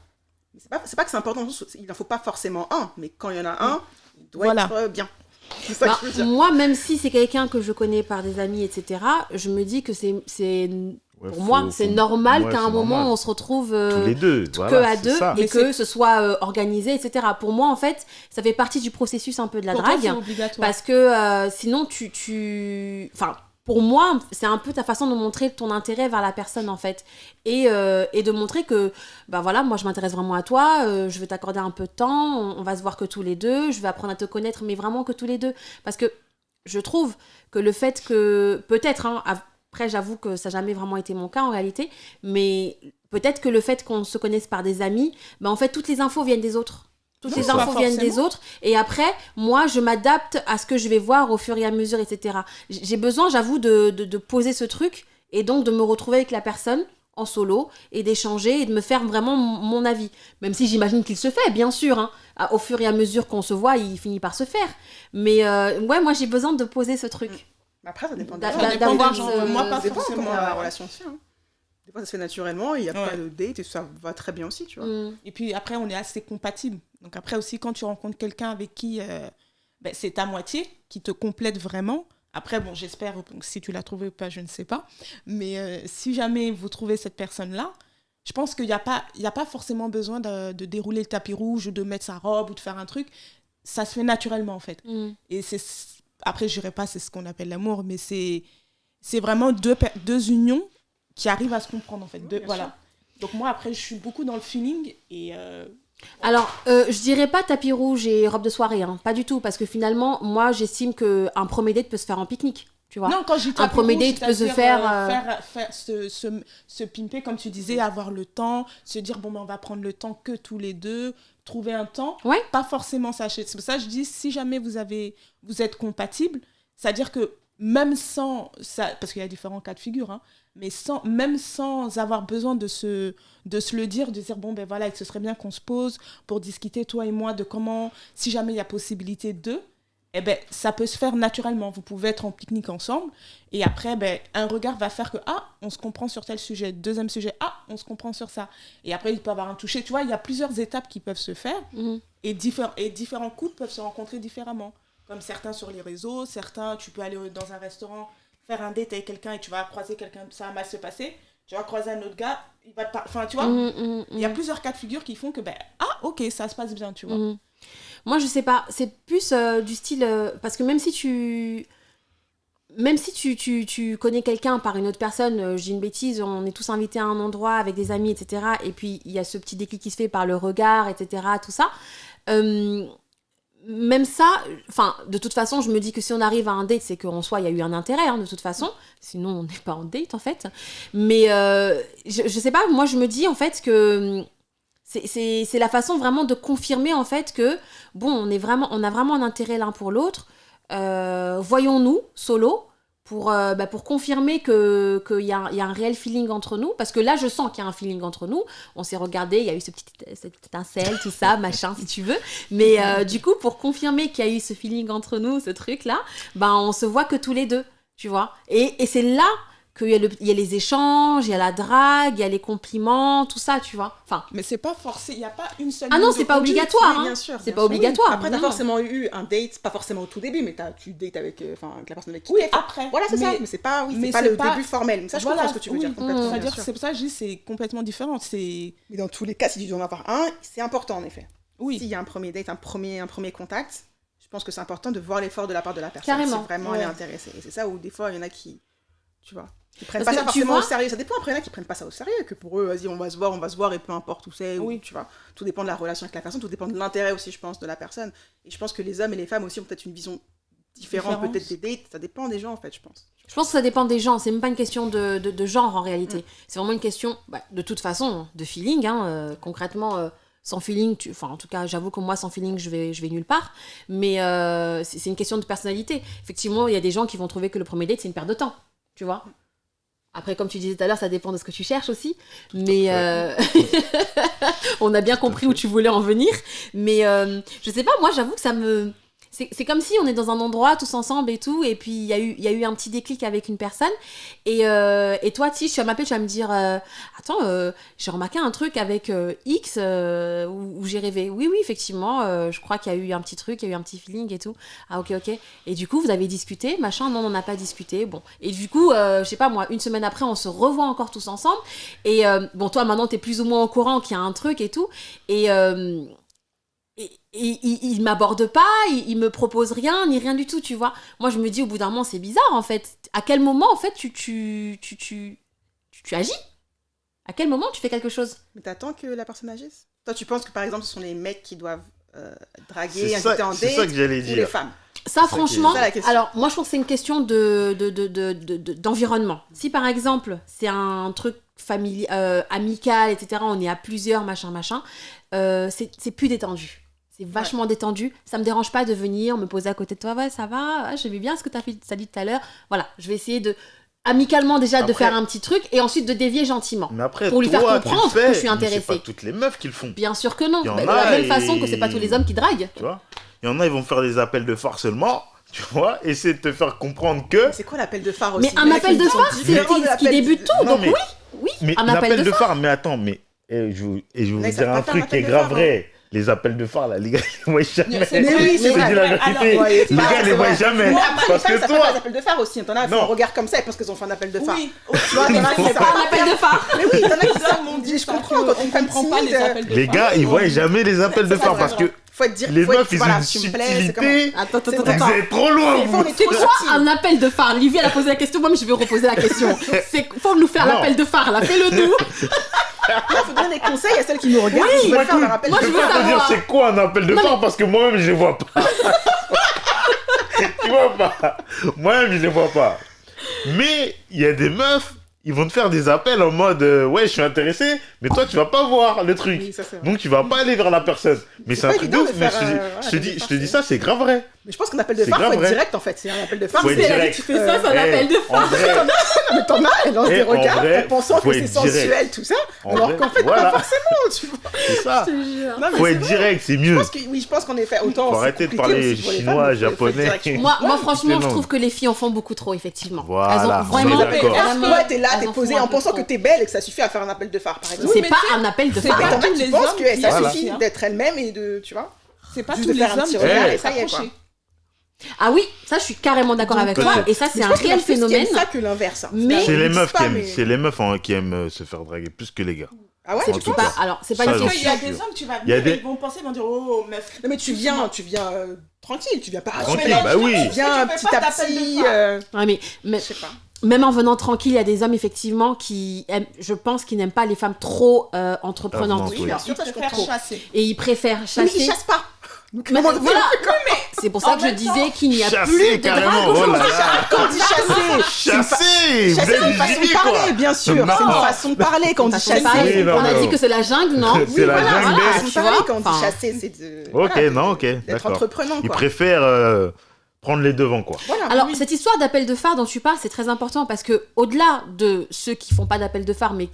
Mais c'est pas que c'est important, il n'en faut pas forcément un, mais quand il y en a un, il doit être bien. C'est ça que je veux dire. Moi, même si c'est quelqu'un que je connais par des amis, etc., je me dis que c'est pour moi, c'est normal qu'à un moment, on se retrouve tous les deux, à deux et que ce soit organisé, etc. Pour moi, en fait, ça fait partie du processus un peu de la drague. Toi, c'est obligatoire. Parce que sinon, Enfin, pour moi, c'est un peu ta façon de montrer ton intérêt vers la personne, en fait. Et de montrer que, moi, je m'intéresse vraiment à toi, je veux t'accorder un peu de temps, on va se voir que tous les deux, je vais apprendre à te connaître, mais vraiment que tous les deux. Parce que je trouve que le fait que, peut-être, après, j'avoue que ça n'a jamais vraiment été mon cas en réalité, mais peut-être que le fait qu'on se connaisse par des amis, en fait, toutes les infos viennent des autres. Toutes les infos viennent des autres. Et après, moi, je m'adapte à ce que je vais voir au fur et à mesure, etc. J'ai besoin, j'avoue, de poser ce truc et donc de me retrouver avec la personne en solo et d'échanger et de me faire vraiment mon avis. Même si j'imagine qu'il se fait, bien sûr. Au fur et à mesure qu'on se voit, il finit par se faire. Mais moi, j'ai besoin de poser ce truc. Après, ça dépend moi, pas forcément comment la relation se fait. Des fois, ça se fait naturellement, il n'y a pas de date et ça va très bien aussi, tu vois. Et puis après, on est assez compatibles. Donc après aussi, quand tu rencontres quelqu'un avec qui c'est ta moitié, qui te complète vraiment. Après, bon, j'espère, si tu l'as trouvé ou pas, je ne sais pas. Mais si jamais vous trouvez cette personne-là, je pense qu'il n'y a pas forcément besoin de dérouler le tapis rouge ou de mettre sa robe ou de faire un truc. Ça se fait naturellement, en fait. Et après, je dirais pas c'est ce qu'on appelle l'amour, mais c'est vraiment deux unions qui arrivent à se comprendre, en fait. Voilà. Donc moi, après, je suis beaucoup dans le feeling et... Alors, je dirais pas tapis rouge et robe de soirée, pas du tout, parce que finalement, moi, j'estime qu'un premier date peut se faire en pique-nique, tu vois. Non, quand je dis tapis un premier rouge, date peut se faire... se pimper, comme tu disais, avoir le temps, se dire, on va prendre le temps que tous les deux, trouver un temps, pas forcément s'acheter. C'est pour ça que je dis, si jamais vous êtes compatibles, c'est-à-dire que même sans... parce qu'il y a différents cas de figure, mais même sans avoir besoin de se le dire, de dire, ce serait bien qu'on se pose pour discuter, toi et moi, de comment, si jamais il y a possibilité de, ça peut se faire naturellement. Vous pouvez être en pique-nique ensemble, et après, un regard va faire que, on se comprend sur tel sujet. Deuxième sujet, on se comprend sur ça. Et après, il peut y avoir un toucher. Tu vois, il y a plusieurs étapes qui peuvent se faire, et différents couples peuvent se rencontrer différemment. Comme certains sur les réseaux, certains, tu peux aller dans un restaurant, faire un date avec quelqu'un et tu vas croiser quelqu'un, ça va mal se passer. Tu vas croiser un autre gars, il va te enfin, tu vois, il y a plusieurs cas de figure qui font que, ok, ça se passe bien, tu vois. Moi, je sais pas, c'est plus du style... parce que même si tu connais quelqu'un par une autre personne, je dis une bêtise, on est tous invités à un endroit avec des amis, etc. Et puis, il y a ce petit déclic qui se fait par le regard, etc., tout ça. Même ça, de toute façon, je me dis que si on arrive à un date, c'est qu'en soi, il y a eu un intérêt, de toute façon. Sinon, on n'est pas en date, en fait. Mais je sais pas, moi, je me dis, en fait, que c'est la façon vraiment de confirmer, en fait, que, on a vraiment un intérêt l'un pour l'autre. Voyons-nous, solo, pour confirmer qu'il y a un réel feeling entre nous, parce que là je sens qu'il y a un feeling entre nous, on s'est regardé, il y a eu cette petite étincelle, tout ça, machin si tu veux, mais du coup pour confirmer qu'il y a eu ce feeling entre nous, ce truc là, on se voit que tous les deux, tu vois, et c'est là qu'il y a les échanges, il y a la drague, il y a les compliments, tout ça, tu vois. Mais c'est pas forcé, il n'y a pas une seule... Ah non, c'est pas obligatoire. Bien sûr, c'est pas obligatoire. Oui. Après, t'as forcément eu un date, pas forcément au tout début, mais tu dates avec la personne avec qui t'es. Après. Voilà, c'est ça. Mais c'est pas le début formel. Ça, je comprends ce que tu veux dire complètement. C'est-à-dire que c'est pour ça que je dis c'est complètement différent. Mais dans tous les cas, si tu dois en avoir un, c'est important en effet. Oui. S'il y a un premier date, un premier contact, je pense que c'est important de voir l'effort de la part de la personne. Carrément. Si vraiment elle est intéressée. Et c'est ça où des fois, il y en a qui... Tu vois, qui prennent pas ça forcément au sérieux. Ça dépend, après il y en a qui prennent pas ça au sérieux, que pour eux, vas-y, on va se voir et peu importe où c'est, ou, tu vois. Tout dépend de la relation avec la personne, tout dépend de l'intérêt aussi, je pense, de la personne. Et je pense que les hommes et les femmes aussi ont peut-être une vision différente, peut-être des dates, ça dépend des gens en fait, je pense. Je pense que ça dépend des gens, c'est même pas une question de genre en réalité. C'est vraiment une question, de toute façon, de feeling, concrètement... sans feeling, en tout cas, j'avoue que moi, sans feeling, je vais nulle part. Mais c'est une question de personnalité. Effectivement, il y a des gens qui vont trouver que le premier date, c'est une perte de temps. Tu vois ? Après, comme tu disais tout à l'heure, ça dépend de ce que tu cherches aussi. Mais on a bien compris où tu voulais en venir. Mais je sais pas, moi, j'avoue que ça me... C'est comme si on est dans un endroit tous ensemble et tout, et puis il y a eu un petit déclic avec une personne, et toi, tu vas m'appeler, tu vas me dire attends, j'ai remarqué un truc avec X où j'ai rêvé. Oui, effectivement, je crois qu'il y a eu un petit truc, il y a eu un petit feeling et tout. Ah, ok. Et du coup, vous avez discuté, machin, non, on n'a pas discuté. Bon, et du coup, je sais pas moi, une semaine après, on se revoit encore tous ensemble, et bon, toi maintenant, t'es plus ou moins au courant qu'il y a un truc et tout, et il m'aborde pas, il me propose rien, ni rien du tout, tu vois. Moi, je me dis, au bout d'un moment, c'est bizarre, en fait. À quel moment, en fait, tu agis? À quel moment tu fais quelque chose? Mais t'attends que la personne agisse? Toi, tu penses que, par exemple, ce sont les mecs qui doivent draguer, inviter en date, c'est ça que j'allais dire. ou les femmes? Ça, franchement, ça, alors, moi, je pense que c'est une question d'environnement. Si, par exemple, c'est un truc familial, amical, etc., on est à plusieurs, machin, c'est plus détendu. C'est vachement détendu. Ça me dérange pas de venir me poser à côté de toi. Ouais, ça va. J'aimais bien ce que t'as dit tout à l'heure. Voilà, je vais essayer de amicalement déjà de faire un petit truc et ensuite de dévier gentiment. Mais après, pour lui faire comprendre que je suis intéressée. C'est pas toutes les meufs qui le font. Bien sûr que non. De la même façon que c'est pas tous les hommes qui draguent. Tu vois, il y en a, ils vont faire des appels de phare seulement. Tu vois, essayer de te faire comprendre que. Mais c'est quoi l'appel de phare aussi? Mais un appel de phare, c'est ce qui débute tout. Donc oui, mais un appel de phare. Mais attends, je vais vous dire un truc qui est grave vrai. Les appels de phare, là, les gars, ils les voient jamais. Mais oui, c'est vrai. La vérité. Les gars, ils les voient jamais. Parce que toi... des appels de phare aussi. T'en as qui regardent comme ça et pensent qu'ils ont fait un appel de phare. Oui. Tu vois, c'est pas un appel de phare. Mais oui, t'en as qui dit, je comprends quand on comprend pas les appels de phare. Les gars, ils voient jamais les appels de phare parce que les meufs, ils ont une subtilité. Attends. Vous êtes trop loin. C'est quoi un appel de phare? Livie, elle a posé la question, moi, mais je vais reposer la question. Faut nous faire l'appel de phare, là. Fais-le nous. Il faut donner des conseils à celles qui nous regardent. Oui, moi, je veux te dire c'est quoi un appel de phare parce que moi-même, je les vois pas. Tu vois pas? Moi-même, je les vois pas. Mais il y a des meufs, ils vont te faire des appels en mode ouais, je suis intéressé, mais toi, tu vas pas voir le truc. Oui, ça, donc, tu vas pas aller vers la personne. Mais c'est un truc de ouf. Je te dis ça, c'est grave vrai. Mais je pense qu'un appel de phare, faut être direct en fait. C'est un appel de phare. Tu fais ça, c'est un appel de phare. Mais t'en as, elle lance des regards en pensant que c'est sensuel, tout ça. Alors qu'en fait, pas forcément, tu vois. C'est ça. Faut être direct, c'est mieux. Oui, je pense qu'en effet, autant. Faut arrêter de parler chinois, japonais. Moi, franchement, je trouve que les filles en font beaucoup trop, effectivement. Elles ont vraiment. Ouais, t'es là, t'es posée en pensant que t'es belle et que ça suffit à faire un appel de phare, par exemple. C'est pas un appel de phare. Tu penses que ça suffit d'être elle-même et de, tu vois. C'est pas tous les hommes qui regardent et ça y est, quoi. Ah oui, ça je suis carrément d'accord avec toi et ça c'est un réel phénomène. C'est ça que l'inverse. Mais c'est les meufs qui aiment se faire draguer plus que les gars. Ah ouais, tu pas. Alors c'est pas une question. Il y a des hommes, tu vas venir, ils vont penser, ils vont dire oh meuf. Non mais tu viens tranquille, tu viens pas. Tranquille, bah oui. Tu viens petit à petit. Ouais mais je sais pas. Même en venant tranquille, il y a des hommes effectivement qui aiment, je pense, qui n'aiment pas les femmes trop entreprenantes. Oui, bien sûr, je comprends. Et ils préfèrent chasser. Mais ils chassent pas. Mais voilà. C'est pour ça que je disais qu'il n'y a plus de drague aujourd'hui. Quand on dit chasser, c'est une façon de parler, bien sûr. C'est une façon de parler quand on dit chasser. On a dit que c'est la jungle, non? C'est la jungle. Quand on dit chasser, c'est de. Ok, d'être d'accord. entreprenant. Ils préfèrent prendre les devants, quoi. Alors, cette histoire d'appel de phare dont tu parles, c'est très important parce que au-delà de ceux qui font pas d'appel de phare, mais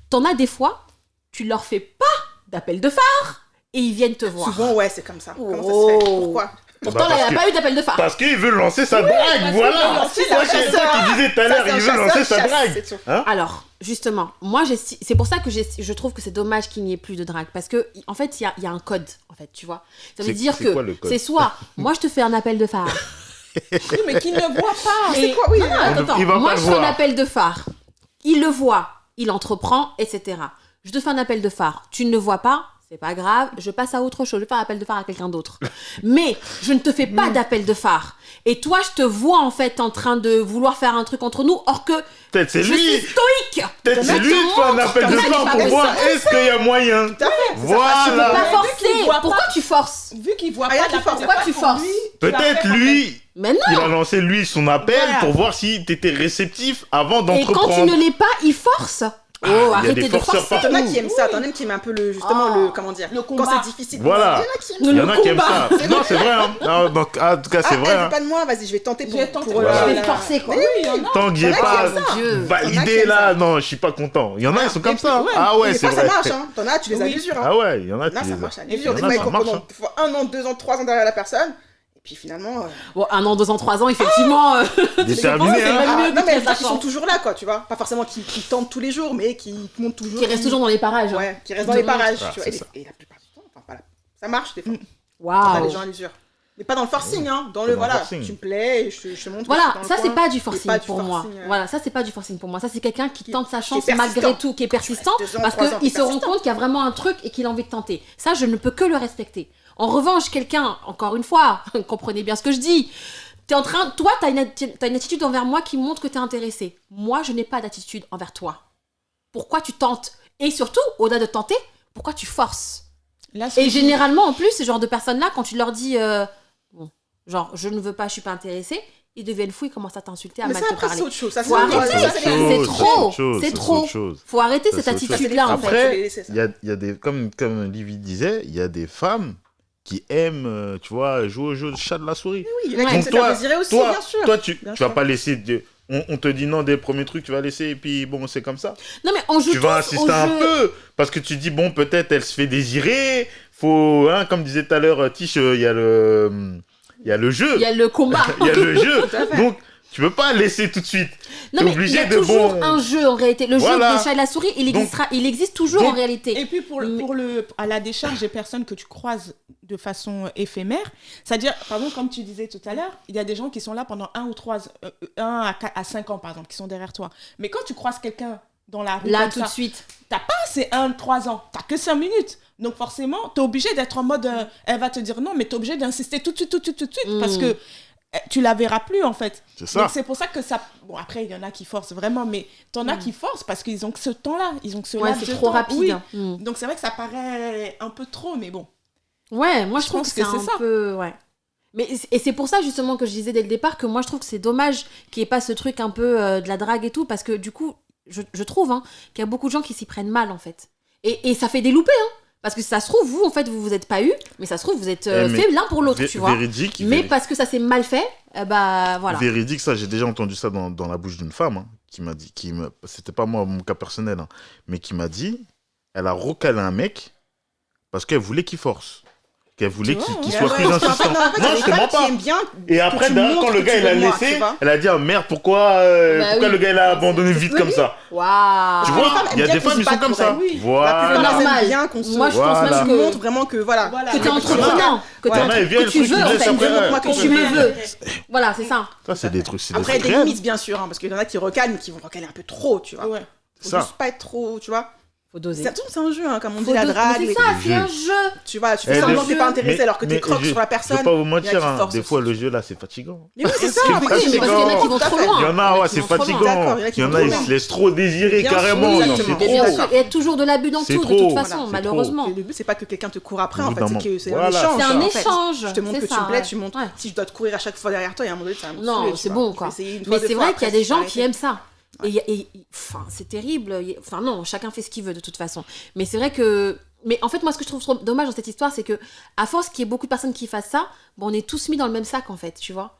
t'en as des fois, tu leur fais pas d'appel de phare et ils viennent te voir. Souvent, ouais, c'est comme ça. Comment ça se fait? Pourquoi? Pourtant, là, il n'y a pas eu d'appel de phare. Parce qu'il veut lancer sa drague, voilà. C'est ça qu'il disait tout à l'heure, il veut lancer sa drague. Alors, justement, moi, c'est pour ça que je trouve que c'est dommage qu'il n'y ait plus de drague. Parce que, en fait, il y a un code, en fait, tu vois. Ça veut dire que c'est soit, moi, je te fais un appel de phare. Oui, mais qu'il ne voit pas. C'est quoi, oui. Attends, moi, je fais un appel de phare. Il le voit, il entreprend, etc. Je te fais un appel de phare. Tu ne le vois pas. C'est pas grave, je passe à autre chose, je vais faire un appel de phare à quelqu'un d'autre. Mais je ne te fais pas d'appel de phare. Et toi, je te vois en fait en train de vouloir faire un truc entre nous, or que peut-être c'est je lui. suis stoïque. Peut-être c'est lui qui fait un appel de phare pour voir est-ce qu'il y a moyen. Voilà. Tu peux pas forcer. Pourquoi tu forces? Vu qu'il voit pas, pourquoi tu forces? Peut-être lui, mais non. Il a lancé lui son appel pour voir si t'étais réceptif avant d'entreprendre. Et quand tu ne l'es pas, il force. Oh, arrêtez de forceurs forcer. T'en as qui aiment ça, t'en as qui aiment un peu le comment dire, le combat. quand c'est difficile. Voilà. Il y en a qui aiment ça. Non, c'est vrai. Hein. Non, donc, en tout cas, c'est vrai. Elle veut pas de moi, vas-y, je vais tenter pour Je vais forcer, quoi. Tant que j'ai pas validé là, non, je suis pas content. Il y en a, ils sont comme ça. Ah ouais, c'est vrai. Ça marche, hein. T'en as, tu les as l'usure. Ah ouais, il y en a, là, tu ça les marche à as. l'usure. Des fois, ils comprennent 1 an, 2 ans, 3 ans derrière la personne. Et puis finalement. Bon, 1 an, 2 ans, 3 ans, effectivement. Déterminé, hein. Non, mais ils sont toujours là, quoi, tu vois. Pas forcément qui tentent tous les jours, mais qui montent toujours. Qui restent toujours dans les parages. Ouais, qui restent dans les parages. Tu vois. Et la plupart du temps, enfin, voilà. Ça marche des fois. Waouh. T'as les gens à l'usure. Mais pas dans le forcing, hein. Dans le voilà, tu me plais, je te montre. Voilà, ça c'est pas du forcing pour moi. Voilà, ça c'est pas du forcing pour moi. Ça c'est quelqu'un qui tente sa chance malgré tout, qui est persistant, parce qu'il se rend compte qu'il y a vraiment un truc et qu'il a envie de tenter. Ça, je ne peux que le respecter. En revanche, quelqu'un, encore une fois, comprenez bien ce que je dis, toi, t'as une attitude envers moi qui montre que t'es intéressé. Moi, je n'ai pas d'attitude envers toi. Pourquoi tu tentes? Et surtout, au-delà de tenter, pourquoi tu forces? Et généralement, en plus, ce genre de personnes-là, quand tu leur dis... Bon, genre, je ne veux pas, je suis pas intéressée, ils deviennent fous, ils commencent à t'insulter, à mal te parler. C'est autre chose. Faut arrêter, c'est trop. Faut arrêter cette attitude-là, en fait. Après, il y a des, comme Livy disait, il y a des femmes qui aiment, tu vois, jouer au jeu de chat de la souris. Oui, il y en a qui aiment se faire désirer aussi, bien sûr. Toi, tu vas pas laisser... On te dit non dès le premier truc, tu vas laisser, et puis bon, c'est comme ça. Non, mais on joue tu vas insister un peu, parce que tu dis, bon, peut-être elle se fait désirer, faut, hein, comme disait tout à l'heure Tish, il y a le jeu. Il y a le combat. Il y a le jeu. Donc, tu peux pas laisser tout de suite. Non, mais il y a toujours un jeu en réalité. Le jeu des chats et la souris, il existe toujours en réalité. Et puis à la décharge des personnes que tu croises de façon éphémère, c'est-à-dire, pardon, comme tu disais tout à l'heure, il y a des gens qui sont là pendant 1 à 5 ans, par exemple, qui sont derrière toi. Mais quand tu croises quelqu'un dans la rue, là, tout de suite, t'as pas ces 3 ans, t'as que 5 minutes. Donc forcément, t'es obligé d'être en mode, elle va te dire non, mais t'es obligé d'insister tout de suite, parce que tu la verras plus, en fait. C'est ça. Donc c'est pour ça que ça... Bon, après, il y en a qui forcent vraiment, mais t'en as qui forcent parce qu'ils ont que ce temps-là. Ils ont que ce laps de temps. c'est trop rapide. Oui. Donc c'est vrai que ça paraît un peu trop, mais bon. Ouais, moi je trouve que c'est un peu... Ouais. Et c'est pour ça justement que je disais dès le départ que moi je trouve que c'est dommage qu'il n'y ait pas ce truc un peu de la drague et tout, parce que du coup, je trouve qu'il y a beaucoup de gens qui s'y prennent mal, en fait. Et ça fait des loupés, hein. Parce que ça se trouve, vous, en fait, vous êtes pas eu, mais ça se trouve, vous êtes fait l'un pour l'autre, tu vois. Véridique. Mais parce que ça s'est mal fait, bah voilà. Véridique, ça, j'ai déjà entendu ça dans la bouche d'une femme, hein, qui m'a dit, c'était pas moi, mon cas personnel, hein, mais qui m'a dit, elle a recalé un mec parce qu'elle voulait qu'il force. Qu'elle voulait qu'il soit plus insistant. Non, je te mens pas. Et après, quand le gars il a laissé, elle a dit, oh merde, pourquoi le gars il a abandonné vite comme ça? Waouh. Tu vois, il y a des femmes, ils sont comme ça. Voilà. C'est normal. Moi, je pense même que montre vraiment que voilà. Que t'es entreprenant. Que tu veux, en fait. Que tu me veux. Voilà, c'est ça. Ça, c'est des trucs. Après, il y a des limites, bien sûr, parce qu'il y en a qui recalent, mais qui vont recaler un peu trop, tu vois. Faut juste pas être trop, tu vois. Faut doser. C'est un jeu, hein, comme on dit, la drague. C'est ça, c'est un jeu. Tu vois, tu fais semblant que t'es pas intéressé alors que t'es croques sur la personne. Je vais pas vous mentir, des fois le jeu là c'est fatigant. Mais oui, c'est ça, mais parce qu'il y en a qui vont trop loin. Il y en a, c'est fatigant. Il y en a, ils se laissent trop désirer carrément. C'est trop. Il y a toujours de l'abus dans tout, de toute façon, malheureusement. Le but, c'est pas que quelqu'un te court après, en fait, c'est un échange. C'est un échange. Je te montre que tu me plais, tu montres. Si je dois te courir à chaque fois derrière toi, il y a un moment donné, ça va me Non, c'est bon, quoi. Mais c'est vrai qu'il y a des gens qui aiment ça. Et enfin, c'est terrible. Enfin, non, chacun fait ce qu'il veut de toute façon. Mais c'est vrai que. Mais en fait, moi, ce que je trouve trop dommage dans cette histoire, c'est que, à force qu'il y ait beaucoup de personnes qui fassent ça, bon, on est tous mis dans le même sac, en fait, tu vois.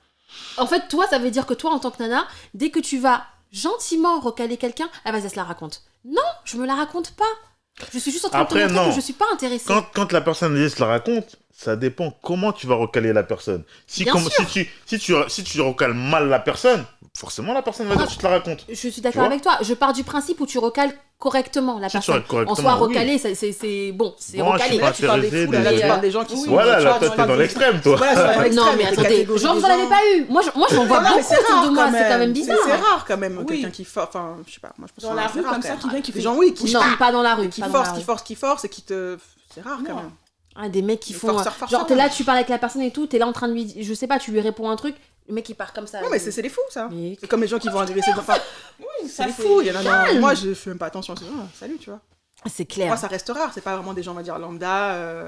En fait, toi, ça veut dire que toi, en tant que nana, dès que tu vas gentiment recaler quelqu'un, elle va se la raconte. Non, je me la raconte pas. Je suis juste en train de te montrer que je suis pas intéressée. Quand la personne se la raconte, ça dépend comment tu vas recaler la personne. Si tu recales mal la personne, forcément la personne va dire que tu te la racontes. Je suis d'accord avec toi. Je pars du principe où tu recales correctement la personne. En soi, recaler, c'est bon, c'est recalé. Là, tu parles des gens qui sont... Voilà, là, toi, t'es dans l'extrême, toi. Non, mais attendez, genre, vous n'en avez pas eu. Moi, j'en vois beaucoup autour de moi, c'est quand même bizarre. C'est rare, quand même, quelqu'un qui force... Enfin, je sais pas, moi, je pense dans la rue, comme ça, qui vient, qui fait... Des gens, oui, qui... Non, pas dans la rue. Qui force et qui te... C'est rare, quand même. Ah, des mecs qui font... Genre, t'es là, tu parles avec la personne et tout, t'es là en train de lui... Je sais pas, tu lui réponds un truc, le mec il part comme ça. Non, mais c'est des fous, ça. C'est comme les gens qui vont agresser des enfants. Oui, c'est des fous. Il y en a. Moi, je fais même pas attention à ces gens. Salut, tu vois. C'est clair. Moi, ça reste rare. C'est pas vraiment des gens, on va dire, lambda,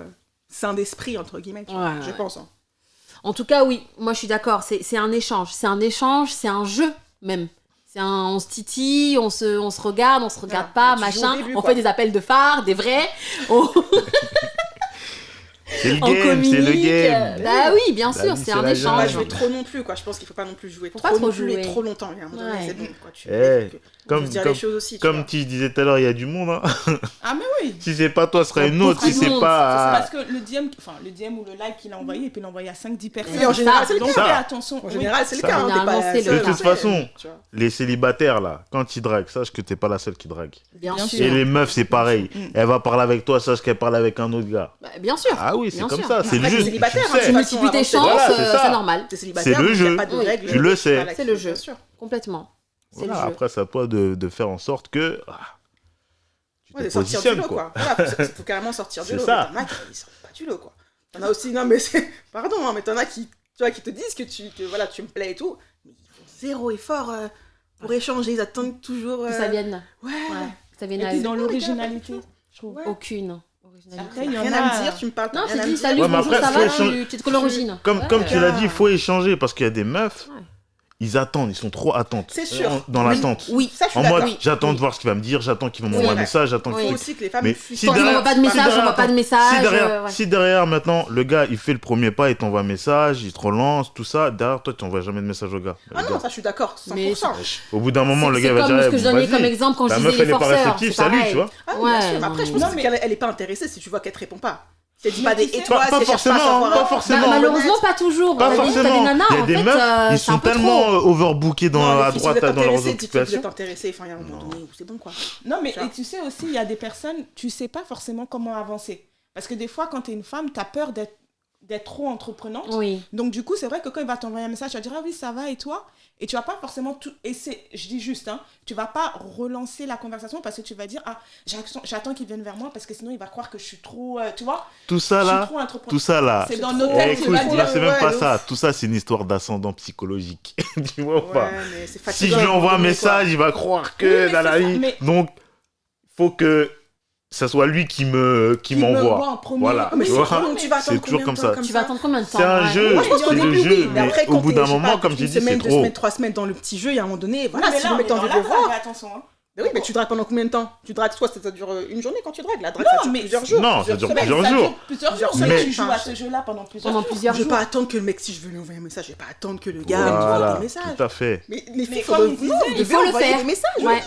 sains d'esprit, entre guillemets. Je pense. En tout cas, oui, moi je suis d'accord. C'est un échange. C'est un échange, c'est un jeu, même. On se titille, on se regarde, on se regarde pas, machin. On fait des appels de phare, des vrais. C'est le game, c'est le game. Bah oui, bien sûr, c'est un échange. Faut pas jouer trop non plus, quoi. Je pense qu'il faut pas non plus jouer trop longtemps. À un moment donné, c'est bon, quoi. Comme tu disais tout à l'heure, il y a du monde. Hein. Ah mais oui. Si c'est pas toi, ce sera une autre. Si c'est pas... C'est parce que le DM ou le like qu'il a envoyé, il peut l'envoyer à 5-10 personnes. Et en général, c'est le cas. Attention. En général, c'est le cas. De toute façon, les célibataires, là, quand ils draguent, sache que t'es pas la seule qui drague. Bien sûr. Et les meufs, c'est pareil. Elle va parler avec toi, sache qu'elle parle avec un autre gars. Bien sûr. Ah oui, c'est comme ça. C'est le jeu. Tu multiplies tes chances, c'est normal. C'est le jeu. Tu le sais. C'est le jeu. Complètement. Voilà, après, c'est à toi de faire en sorte que tu te positionnes, sortir du lot, quoi. Voilà, faut carrément sortir du lot. C'est ça. T'en as qui sortent pas du lot, quoi. T'en as aussi, non mais c'est... Pardon, hein, mais t'en as qui te disent que voilà, tu me plais et tout, mais ils font zéro effort pour échanger, ils attendent toujours... Que ça vienne. Ouais. Ça vienne et puis dans l'originalité, je trouve. Aucune. Après, il y en a rien à me dire, tu me parles. Non, je te dis salut, bonjour, ça va, tu es de quelle origine? Comme tu l'as dit, il faut échanger parce qu'il y a des meufs... Ils attendent, ils sont trop attentes. C'est sûr. Dans l'attente. Oui, ça je suis en mode, d'accord. j'attends de voir ce qu'il va me dire, j'attends qu'il va m'envoyer un message, j'attends qu'il faut aussi que les femmes si on voit pas de message, on voit pas de message. Si derrière, maintenant, le gars, il fait le premier pas, il t'envoie un message, il te relance, tout ça, derrière toi, tu n'envoies jamais de message au gars. Ah non, ça je suis d'accord, 100%. Mais au bout d'un moment, le gars va dire, c'est comme ce que je donnais comme exemple quand je disais les forceurs. La meuf, elle est pas réceptive, salut, tu vois. Ah oui, bien sûr, mais après, je pense qu'elle est pas intéressée si tu vois qu'elle te répond pas. C'est dit pas des étoiles, pas forcément. Malheureusement, pas toujours. Pas forcément. Il y a des meufs, ils sont tellement overbookés à droite dans leurs occupations. Vous êtes intéressé, enfin, il y a un moment donné où c'est bon, quoi. Non, mais et tu sais aussi, il y a des personnes, tu sais pas forcément comment avancer. Parce que des fois, quand t'es une femme, t'as peur d'être trop entreprenante. Oui. Donc, du coup, c'est vrai que quand il va t'envoyer un message, tu vas dire, ah oui, ça va, et toi? Et tu vas pas forcément tout... Et je dis juste, hein, tu vas pas relancer la conversation parce que tu vas dire, ah, j'attends qu'il vienne vers moi parce que sinon, il va croire que je suis trop... tu vois? Tout ça, là... C'est dans nos têtes, écoute, là, c'est même pas ça. Tout ça, c'est une histoire d'ascendant psychologique. Tu vois ou pas? Si je lui envoie un message, il va croire que dans la vie... Donc, faut que... ça soit lui qui m'envoie. Voilà. Mais c'est toujours comme ça. Tu vas attendre combien de temps? C'est un jeu. Moi, je pense qu'au début, oui. Mais après, au bout d'un moment, comme tu dis, c'est trop. 2 semaines, 3 semaines dans le petit jeu, il y a un moment donné, voilà, si le mec t'as envie de le voir. Attention, hein. Mais oui, mais tu dragues pendant combien de temps? Tu dragues, soit ça dure une journée quand tu dragues. La drague, ça dure plusieurs jours. Non, ça dure plusieurs jours. Plusieurs jours. Mais tu joues à ce jeu-là pendant plusieurs jours. Je vais pas attendre que le mec, si je veux lui envoyer un message, je vais pas attendre que le gars m'envoie des messages. Tout à fait. Mais les filles, il faut le faire.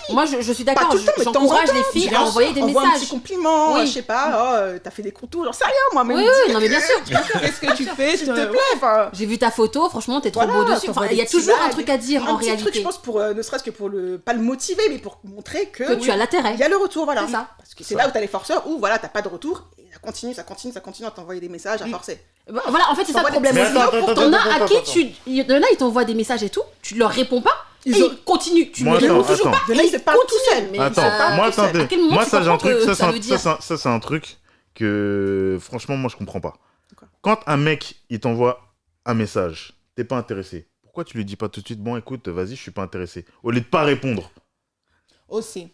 Moi, je suis d'accord. J'encourage les filles à envoyer des messages. Envoie un petit compliment, je sais pas, t'as fait des contours, j'en sais rien, moi. Oui, non, mais bien sûr. Qu'est-ce que tu fais, s'il te plaît? J'ai vu ta photo, franchement, t'es trop beau dessus. Il y a toujours un truc à dire en réalité. Un petit truc, je pense, ne serait-ce que pour pas le motiver, mais pour montrer que tu as l'intérêt. Il y a le retour, voilà. C'est ça. Parce que c'est là où t'as les forceurs, où voilà, t'as pas de retour, et ça continue à t'envoyer des messages, à forcer. Voilà, en fait, c'est ça le problème. T'en as à qui il y en a, ils t'envoient des messages et tout, tu leur réponds pas, et ils continuent. Tu ne réponds toujours pas, et ils parlent tout seul. Moi, ça, j'ai un truc, ça, c'est un truc que, franchement, moi, je comprends pas. Quand un mec, il t'envoie un message, t'es pas intéressé, pourquoi tu lui dis pas tout de suite, bon, écoute, vas-y, je suis pas intéressé, au lieu de pas répondre? Aussi.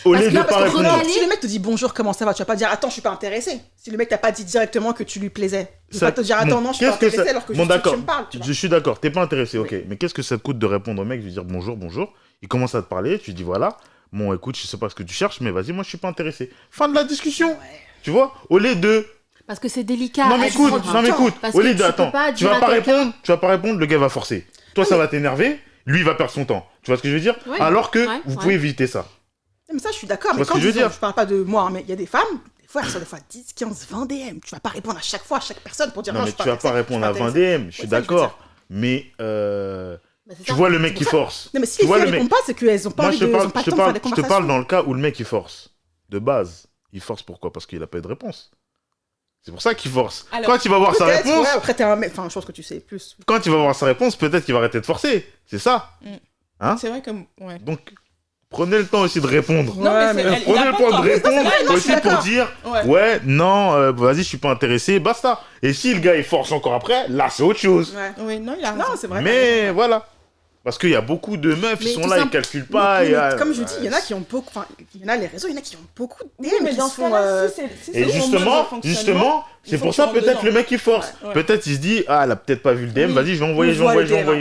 Au lieu de pas répondre. Si le mec te dit bonjour, comment ça va, tu vas pas dire attends, je suis pas intéressé. Si le mec t'a pas dit directement que tu lui plaisais, il va te dire attends, non, je suis pas intéressé alors que tu me parles. Je suis d'accord, t'es pas intéressé, ok. Mais qu'est-ce que ça te coûte de répondre au mec, de lui dire bonjour, il commence à te parler, tu dis voilà, bon écoute, je sais pas ce que tu cherches, mais vas-y, moi je suis pas intéressé. Fin de la discussion, tu vois, au lieu de. Parce que c'est délicat. Non mais écoute, au lieu de attends, tu vas pas répondre, le gars va forcer. Toi ça va t'énerver, lui il va perdre son temps. Tu vois ce que je veux dire? Alors que vous pouvez éviter ça. Mais ça, je suis d'accord. Mais quand je parle pas de moi, mais il y a des femmes, des fois, elles reçoivent des fois 10, 15, 20 DM. Tu vas pas répondre à chaque fois, à chaque personne pour dire non, mais tu vas pas répondre à 20 DM, je suis d'accord. Mais tu vois le mec qui force. Non, mais si les filles répondent pas, c'est qu'elles ont pas envie de faire des conversations. Je te parle dans le cas où le mec il force. De base, il force pourquoi? Parce qu'il a pas eu de réponse. C'est pour ça qu'il force. Quand il va voir sa réponse. Après, t'es un mec. Enfin, je pense que tu sais plus. Quand il va voir sa réponse, peut-être qu'il va arrêter de forcer. C'est ça. Hein? C'est vrai que. Ouais. Donc. Prenez le temps aussi de répondre. Non, mais prenez le temps de répondre aussi pour dire non, vas-y, je suis pas intéressé, basta. Et si le gars il force encore après, là c'est autre chose. Oui, non, il a raison. Non, c'est vrai. Mais voilà. Parce qu'il y a beaucoup de meufs qui sont là, ils calculent pas. Comme je dis, il y en a qui ont beaucoup. Enfin, il y en a les réseaux, il y en a qui ont beaucoup de DM qui sont. Et justement, c'est pour ça peut-être le mec il force. Peut-être il se dit, ah, elle a peut-être pas vu le DM, vas-y, je vais envoyer.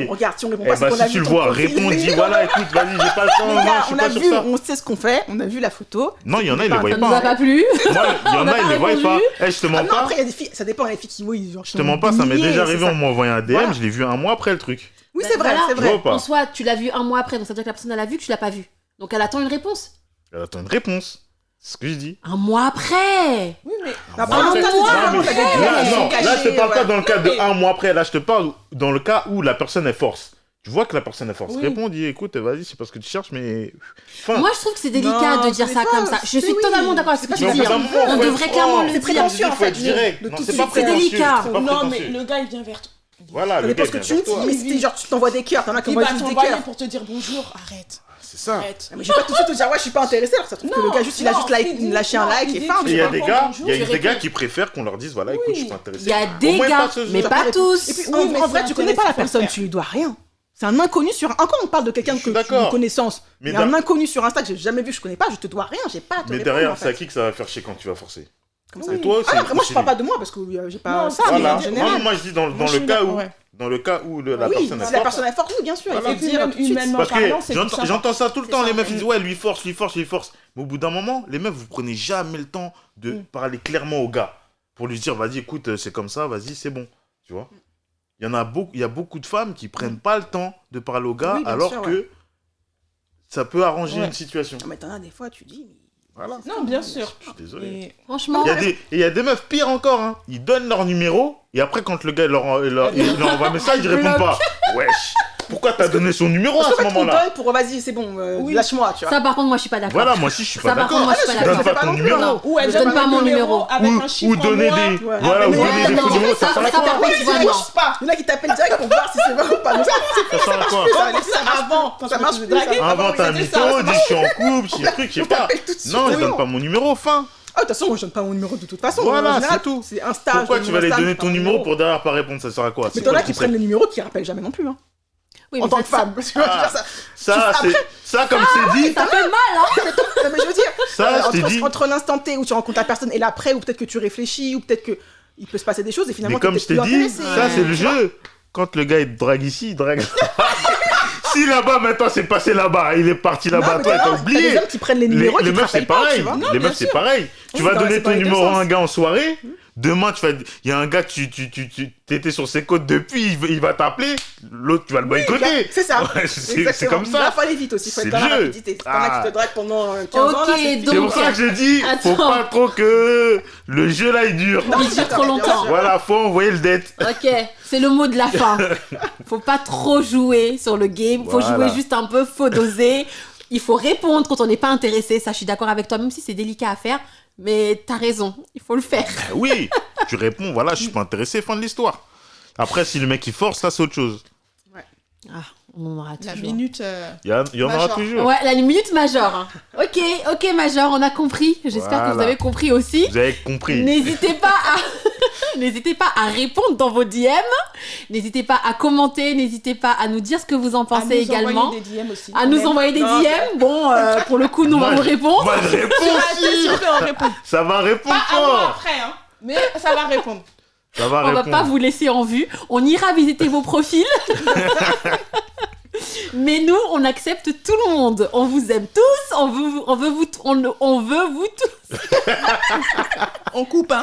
Regarde, si on répond pas, c'est qu'on a vu. Si tu le vois, réponds, dis, voilà, écoute, vas-y, j'ai pas le temps, moi, je suis pas sur ça. On sait ce qu'on fait, on a vu la photo. Non, il y en a, ils les voient pas. Ça nous a pas plu. Il y en a, ils les voient pas. Je te mens pas. Après, il y a des filles, ça dépend, il y a des filles qui voient. Je te mens pas, ça m'est déjà arrivé, on m'a envoyé un DM, je l'ai vu un mois après le truc. Oui, c'est vrai, c'est vrai. En soi, tu l'as vu un mois après, donc ça veut dire que la personne elle a vu que tu l'as pas vu. Donc elle attend une réponse. Elle attend une réponse. C'est ce que je dis. Un mois après. Oui, mais là, je te parle pas dans le cas de un mois après. Là, je te parle dans le cas où la personne est force. Tu vois que la personne est force. Réponds, dis, écoute, vas-y, c'est parce que tu cherches, mais. Moi, je trouve que c'est délicat de dire ça comme ça. Je suis totalement d'accord avec ce que tu dis. On devrait clairement le dire. C'est faut être direct. C'est délicat. Non, mais le gars, il vient vers toi. Voilà, le gars, parce que tu me dis, mais c'était genre, tu t'envoies des cœurs, t'en as qui envoient juste des cœurs. Pour te dire bonjour, arrête. C'est ça. Mais je vais pas tout de suite te dire, ouais, je suis pas intéressée, alors ça trouve que le gars, il a juste lâché un like et fin. Il y a des gars qui préfèrent qu'on leur dise, voilà, écoute, je suis pas intéressé. Il y a des gars, mais pas tous. Et puis, en vrai, tu connais pas la personne, tu lui dois rien. C'est un inconnu sur. Encore, on parle de quelqu'un que tu as une connaissance. Mais un inconnu sur Insta que j'ai jamais vu, je connais pas, je te dois rien, j'ai pas à te répondre. Mais derrière, c'est à qui que ça va faire chier quand tu vas forcer? Comme ça. Et toi, après, moi, je parle pas de moi parce que j'ai pas ça. Voilà. Non, moi, je dis dans le cas où la personne est forte. Si la personne est forte, oui, bien sûr. Et puis humainement parlant, c'est parce que j'entends ça tout le temps, les meufs ils disent ouais, lui force. Mais au bout d'un moment, les meufs, vous prenez jamais le temps de parler clairement au gars pour lui dire vas-y, écoute, c'est comme ça, vas-y, c'est bon. Tu vois? Il y a beaucoup de femmes qui prennent pas le temps de parler au gars alors que ça peut arranger une situation. Mais t'en as des fois, tu dis. Voilà. Non, bien sûr. Je suis désolé. Franchement. Il y a des meufs pires encore. Hein. Ils donnent leur numéro et après, quand le gars leur envoie un message, ils répondent pas. Wesh. Pourquoi t'as donné son numéro à ce moment-là? Pour vas-y, c'est bon, lâche-moi, tu vois. Ça, par contre, moi, je suis pas d'accord. Voilà, moi aussi, je suis pas d'accord. Ça, par contre, moi, je suis pas d'accord. Donne pas ton numéro. Ou elle donne pas mon numéro. Avec un chiffre ou donner des faux numéros. Ça sert à quoi? Il y en a qui t'appellent direct pour voir si c'est vrai ou pas. Ça sert à quoi? Avant, ça marche plus. Avant, t'as un mytho, dis je suis en couple, je sais truc, je sais pas. Non, je donne pas mon numéro, fin. Ah, de toute façon, moi je donne pas mon numéro de toute façon. Voilà, c'est tout. C'est un stage. Pourquoi tu vas aller donner ton numéro pour derrière pas répondre? Ça sert à quoi? Mais t'en as qui prennent le numéro qui rappellent jamais non plus. Oui, en tant que femme. Ça, comme c'est dit. Ça fait mal, hein. Mais je veux dire, ça, entre l'instant T où tu rencontres la personne et l'après, ou peut-être que tu réfléchis, ou peut-être qu'il peut se passer des choses et finalement. Mais comme je t'ai dit, ça c'est le jeu. Quand le gars il te drague ici, il drague. Si là-bas, maintenant c'est passé là-bas, il est parti là-bas, toi t'as oublié. Les hommes qui prennent les numéros, les meufs c'est pareil. Les meufs c'est pareil. Tu vas donner ton numéro à un gars en soirée. Demain, il y a un gars que tu étais sur ses côtes depuis, il va t'appeler, l'autre tu vas le boycotter. C'est ça. Ouais, c'est comme ça. Il faut aller vite aussi, il faut être dans la rapidité. T'en as qui te draguent pendant 15 ans. C'est pour ça que j'ai dit, faut pas trop que le jeu là il dure. Il dure trop longtemps. Voilà, faut envoyer le date. Ok, c'est le mot de la fin. Faut pas trop jouer sur le game, faut jouer juste un peu, faut doser. Il faut répondre quand on n'est pas intéressé, ça je suis d'accord avec toi, même si c'est délicat à faire. Mais t'as raison, il faut le faire. Oui, tu réponds, voilà, je suis pas intéressé, fin de l'histoire. Après, si le mec il force, ça c'est autre chose. Ouais. Ah, on en aura toujours. La minute. Il y en aura toujours. Ouais, la minute major. Ok, major, on a compris. J'espère que vous avez compris aussi. Vous avez compris. N'hésitez pas à répondre dans vos DM. N'hésitez pas à commenter. N'hésitez pas à nous dire ce que vous en pensez également. À nous envoyer des DM. Bon, pour le coup, nous on vous répond. Ça va répondre pas fort. À moi après, hein. Mais ça va répondre. Ça va on va pas vous laisser en vue. On ira visiter vos profils. Mais nous, on accepte tout le monde. On vous aime tous. On veut vous tous. On coupe, hein.